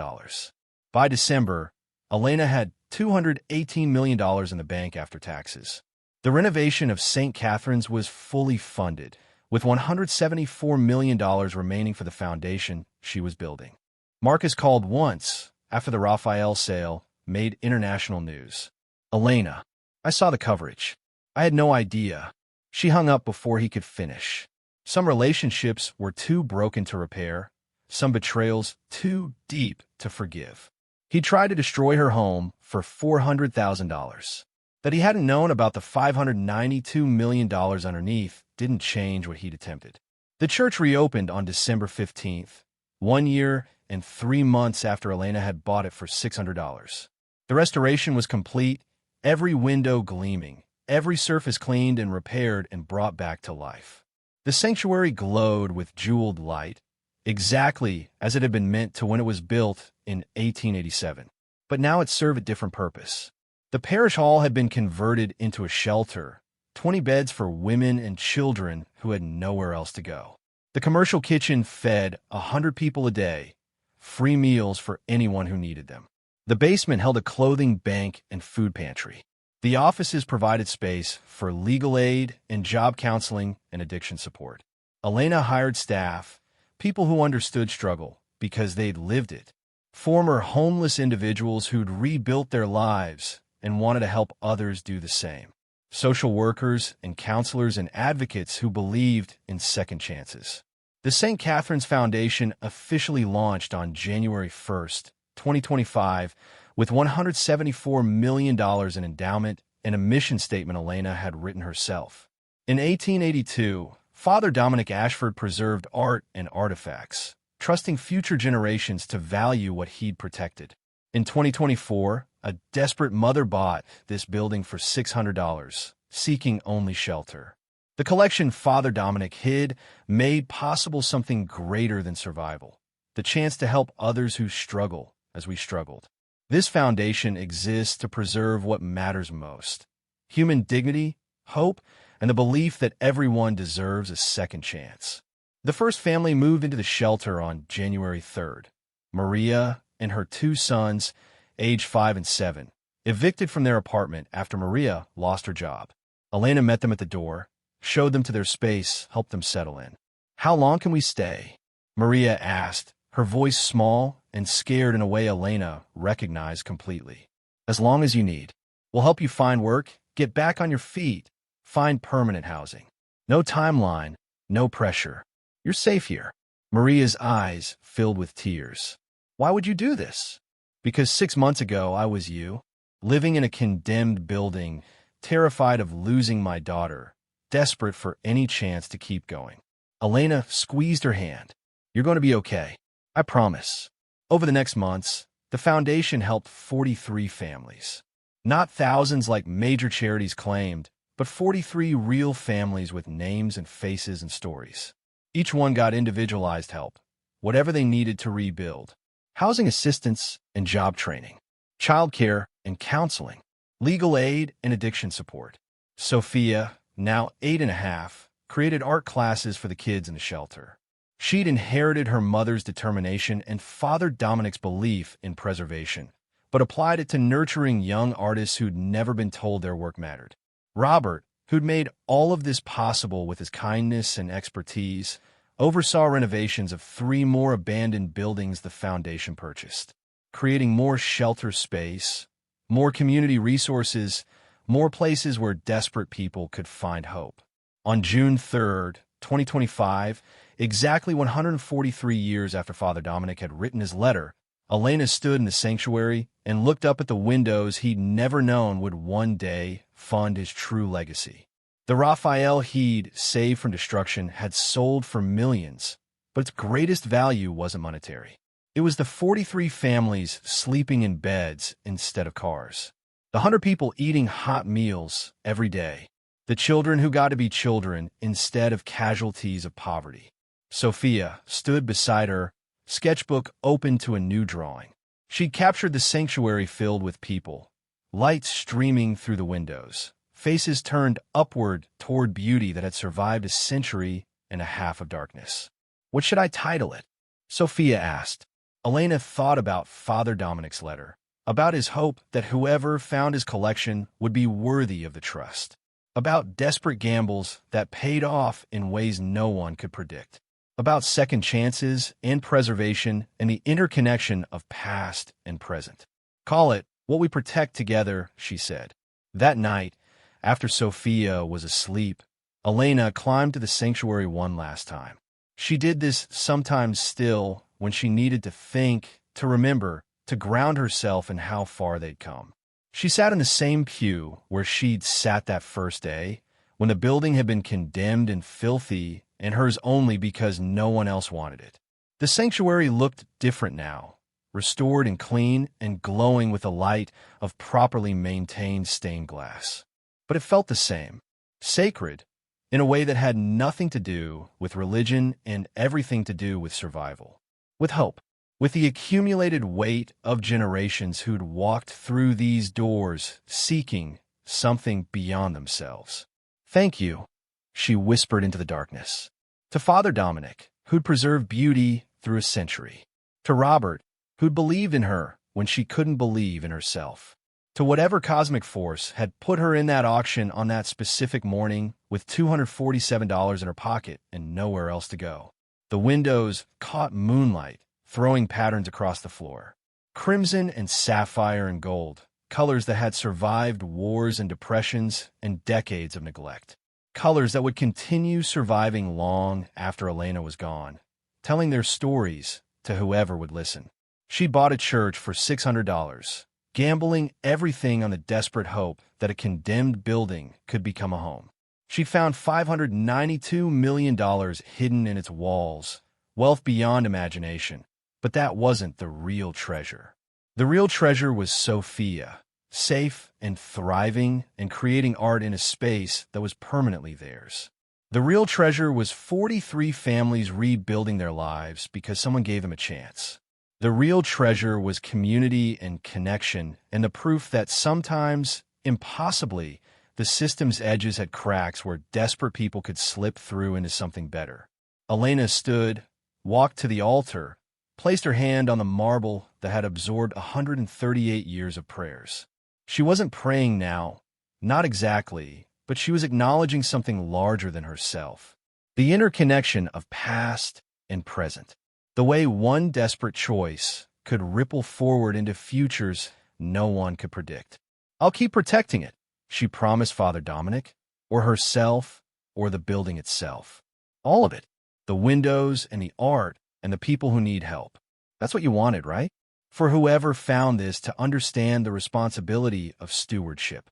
By December, Elena had $218 million in the bank after taxes. The renovation of St. Catherine's was fully funded, with $174 million remaining for the foundation she was building. Marcus called once after the Raphael sale made international news. "Elena, I saw the coverage. I had no idea." She hung up before he could finish. Some relationships were too broken to repair, some betrayals too deep to forgive. He tried to destroy her home for $400,000. That he hadn't known about the $592 million underneath didn't change what he'd attempted. The church reopened on December 15th, 1 year and 3 months after Elena had bought it for $600. The restoration was complete, every window gleaming, every surface cleaned and repaired and brought back to life. The sanctuary glowed with jeweled light, exactly as it had been meant to when it was built in 1887. But now it served a different purpose. The parish hall had been converted into a shelter, 20 beds for women and children who had nowhere else to go. The commercial kitchen fed 100 people a day, free meals for anyone who needed them. The basement held a clothing bank and food pantry. The offices provided space for legal aid and job counseling and addiction support. Elena hired staff, people who understood struggle because they'd lived it, former homeless individuals who'd rebuilt their lives and wanted to help others do the same, social workers and counselors and advocates who believed in second chances. The St. Catherine's Foundation officially launched on January 1st, 2025, with $174 million in endowment and a mission statement Elena had written herself. In 1882, Father Dominic Ashford preserved art and artifacts, trusting future generations to value what he'd protected. In 2024, a desperate mother bought this building for $600, seeking only shelter. The collection Father Dominic hid made possible something greater than survival, the chance to help others who struggle as we struggled. This foundation exists to preserve what matters most: human dignity, hope, and the belief that everyone deserves a second chance. The first family moved into the shelter on January 3rd. Maria and her 2 sons, aged 5 and 7, evicted from their apartment after Maria lost her job. Elena met them at the door, showed them to their space, helped them settle in. "How long can we stay?" Maria asked, her voice small and scared in a way Elena recognized completely. "As long as you need. We'll help you find work, get back on your feet, find permanent housing. No timeline, no pressure. You're safe here." Maria's eyes filled with tears. "Why would you do this?" "Because 6 months ago I was you, living in a condemned building, terrified of losing my daughter, desperate for any chance to keep going." Elena squeezed her hand. "You're going to be okay. I promise." Over the next months, the foundation helped 43 families. Not thousands like major charities claimed, but 43 real families with names and faces and stories. Each one got individualized help, whatever they needed to rebuild: housing assistance and job training, childcare and counseling, legal aid and addiction support. Sofia, now 8.5, created art classes for the kids in the shelter. She'd inherited her mother's determination and Father Dominic's belief in preservation, but applied it to nurturing young artists who'd never been told their work mattered. Robert, who'd made all of this possible with his kindness and expertise, oversaw renovations of 3 more abandoned buildings the foundation purchased, creating more shelter space, more community resources, more places where desperate people could find hope. On June 3rd, 2025, exactly 143 years after Father Dominic had written his letter, Elena stood in the sanctuary and looked up at the windows he'd never known would one day fund his true legacy. The Raphael he'd saved from destruction had sold for millions, but its greatest value wasn't monetary. It was the 43 families sleeping in beds instead of cars. The 100 people eating hot meals every day. The children who got to be children instead of casualties of poverty. Sofia stood beside her, sketchbook open to a new drawing. She'd captured the sanctuary filled with people, lights streaming through the windows, faces turned upward toward beauty that had survived a century and a half of darkness. What should I title it? Sofia asked. Elena thought about Father Dominic's letter, about his hope that whoever found his collection would be worthy of the trust, about desperate gambles that paid off in ways no one could predict, about second chances and preservation and the interconnection of past and present. Call it what we protect together, she said. That night, after Sofia was asleep, Elena climbed to the sanctuary one last time. She did this sometimes still when she needed to think, to remember, to ground herself in how far they'd come. She sat in the same pew where she'd sat that first day, when the building had been condemned and filthy, and hers only because no one else wanted it. The sanctuary looked different now, restored and clean and glowing with the light of properly maintained stained glass. But it felt the same, sacred, in a way that had nothing to do with religion and everything to do with survival, with hope, with the accumulated weight of generations who'd walked through these doors seeking something beyond themselves. Thank you, she whispered into the darkness. To Father Dominic, who'd preserved beauty through a century. To Robert, who'd believed in her when she couldn't believe in herself. To whatever cosmic force had put her in that auction on that specific morning with $247 in her pocket and nowhere else to go. The windows caught moonlight, throwing patterns across the floor. Crimson and sapphire and gold, colors that had survived wars and depressions and decades of neglect. Colors that would continue surviving long after Elena was gone, telling their stories to whoever would listen. She bought a church for $600, gambling everything on the desperate hope that a condemned building could become a home. She found $592 million hidden in its walls, wealth beyond imagination. But that wasn't the real treasure. The real treasure was Sofia, safe and thriving and creating art in a space that was permanently theirs. The real treasure was 43 families rebuilding their lives because someone gave them a chance. The real treasure was community and connection and the proof that sometimes, impossibly, the system's edges had cracks where desperate people could slip through into something better. Elena stood, walked to the altar, placed her hand on the marble that had absorbed 138 years of prayers. She wasn't praying now, not exactly, but she was acknowledging something larger than herself. The interconnection of past and present. The way one desperate choice could ripple forward into futures no one could predict. I'll keep protecting it, she promised Father Dominic, or herself, or the building itself. All of it. The windows and the art and the people who need help. That's what you wanted, right? For whoever found this to understand the responsibility of stewardship.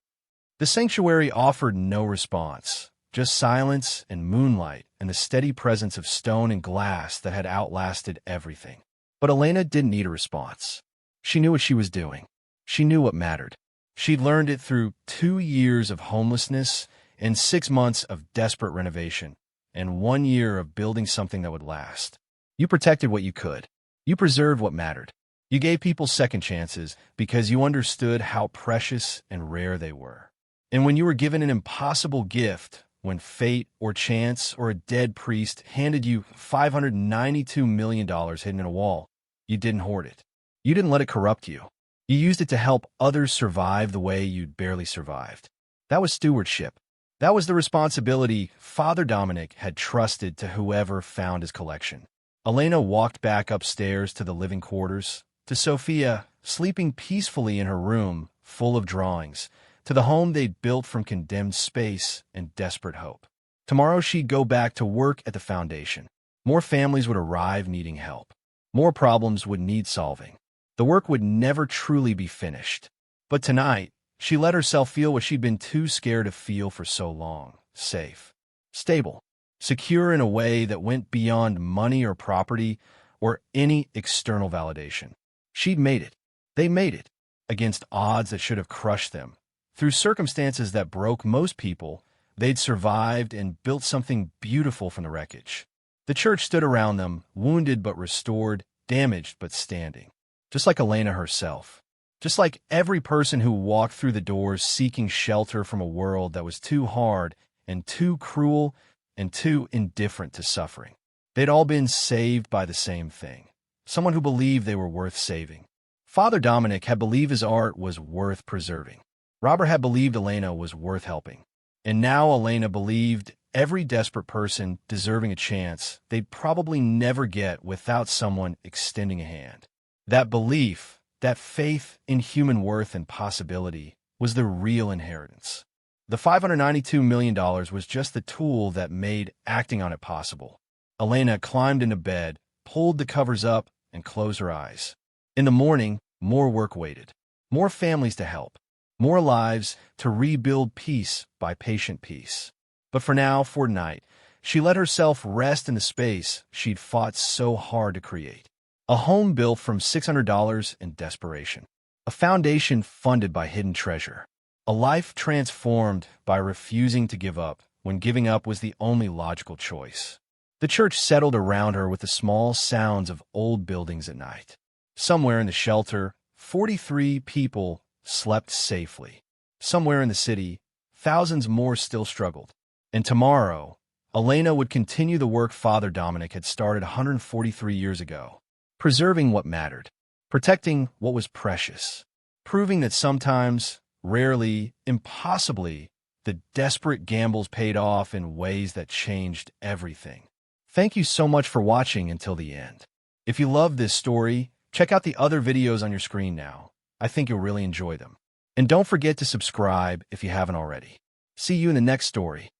The sanctuary offered no response, just silence and moonlight and the steady presence of stone and glass that had outlasted everything. But Elena didn't need a response. She knew what she was doing. She knew what mattered. She'd learned it through 2 years of homelessness and 6 months of desperate renovation and 1 year of building something that would last. You protected what you could. You preserved what mattered. You gave people second chances because you understood how precious and rare they were. And when you were given an impossible gift, when fate or chance or a dead priest handed you $592 million hidden in a wall, you didn't hoard it. You didn't let it corrupt you. You used it to help others survive the way you'd barely survived. That was stewardship. That was the responsibility Father Dominic had trusted to whoever found his collection. Elena walked back upstairs to the living quarters, to Sofia, sleeping peacefully in her room, full of drawings, to the home they'd built from condemned space and desperate hope. Tomorrow she'd go back to work at the foundation. More families would arrive needing help. More problems would need solving. The work would never truly be finished. But tonight, she let herself feel what she'd been too scared to feel for so long. Safe. Stable. secure in a way that went beyond money or property or any external validation. She'd made it. They made it, against odds that should have crushed them. Through circumstances that broke most people, they'd survived and built something beautiful from the wreckage. The church stood around them, wounded but restored, damaged but standing. Just like Elena herself. Just like every person who walked through the doors seeking shelter from a world that was too hard and too cruel and too indifferent to suffering. They'd all been saved by the same thing. Someone who believed they were worth saving. Father Dominic had believed his art was worth preserving. Robert had believed Elena was worth helping. And now Elena believed every desperate person deserving a chance they'd probably never get without someone extending a hand. That belief, that faith in human worth and possibility, was the real inheritance. The $592 million was just the tool that made acting on it possible. Elena climbed into bed, pulled the covers up, and closed her eyes. In the morning, more work waited. More families to help. More lives to rebuild piece by patient piece. But for now, for tonight, she let herself rest in the space she'd fought so hard to create. A home built from $600 in desperation. A foundation funded by hidden treasure. A life transformed by refusing to give up when giving up was the only logical choice. The church settled around her with the small sounds of old buildings at night. Somewhere in the shelter, 43 people slept safely. Somewhere in the city, thousands more still struggled. And tomorrow, Elena would continue the work Father Dominic had started 143 years ago. Preserving what mattered. Protecting what was precious. Proving that sometimes, rarely, impossibly, the desperate gambles paid off in ways that changed everything. Thank you so much for watching until the end. If you love this story, check out the other videos on your screen now. I think you'll really enjoy them. And don't forget to subscribe if you haven't already. See you in the next story.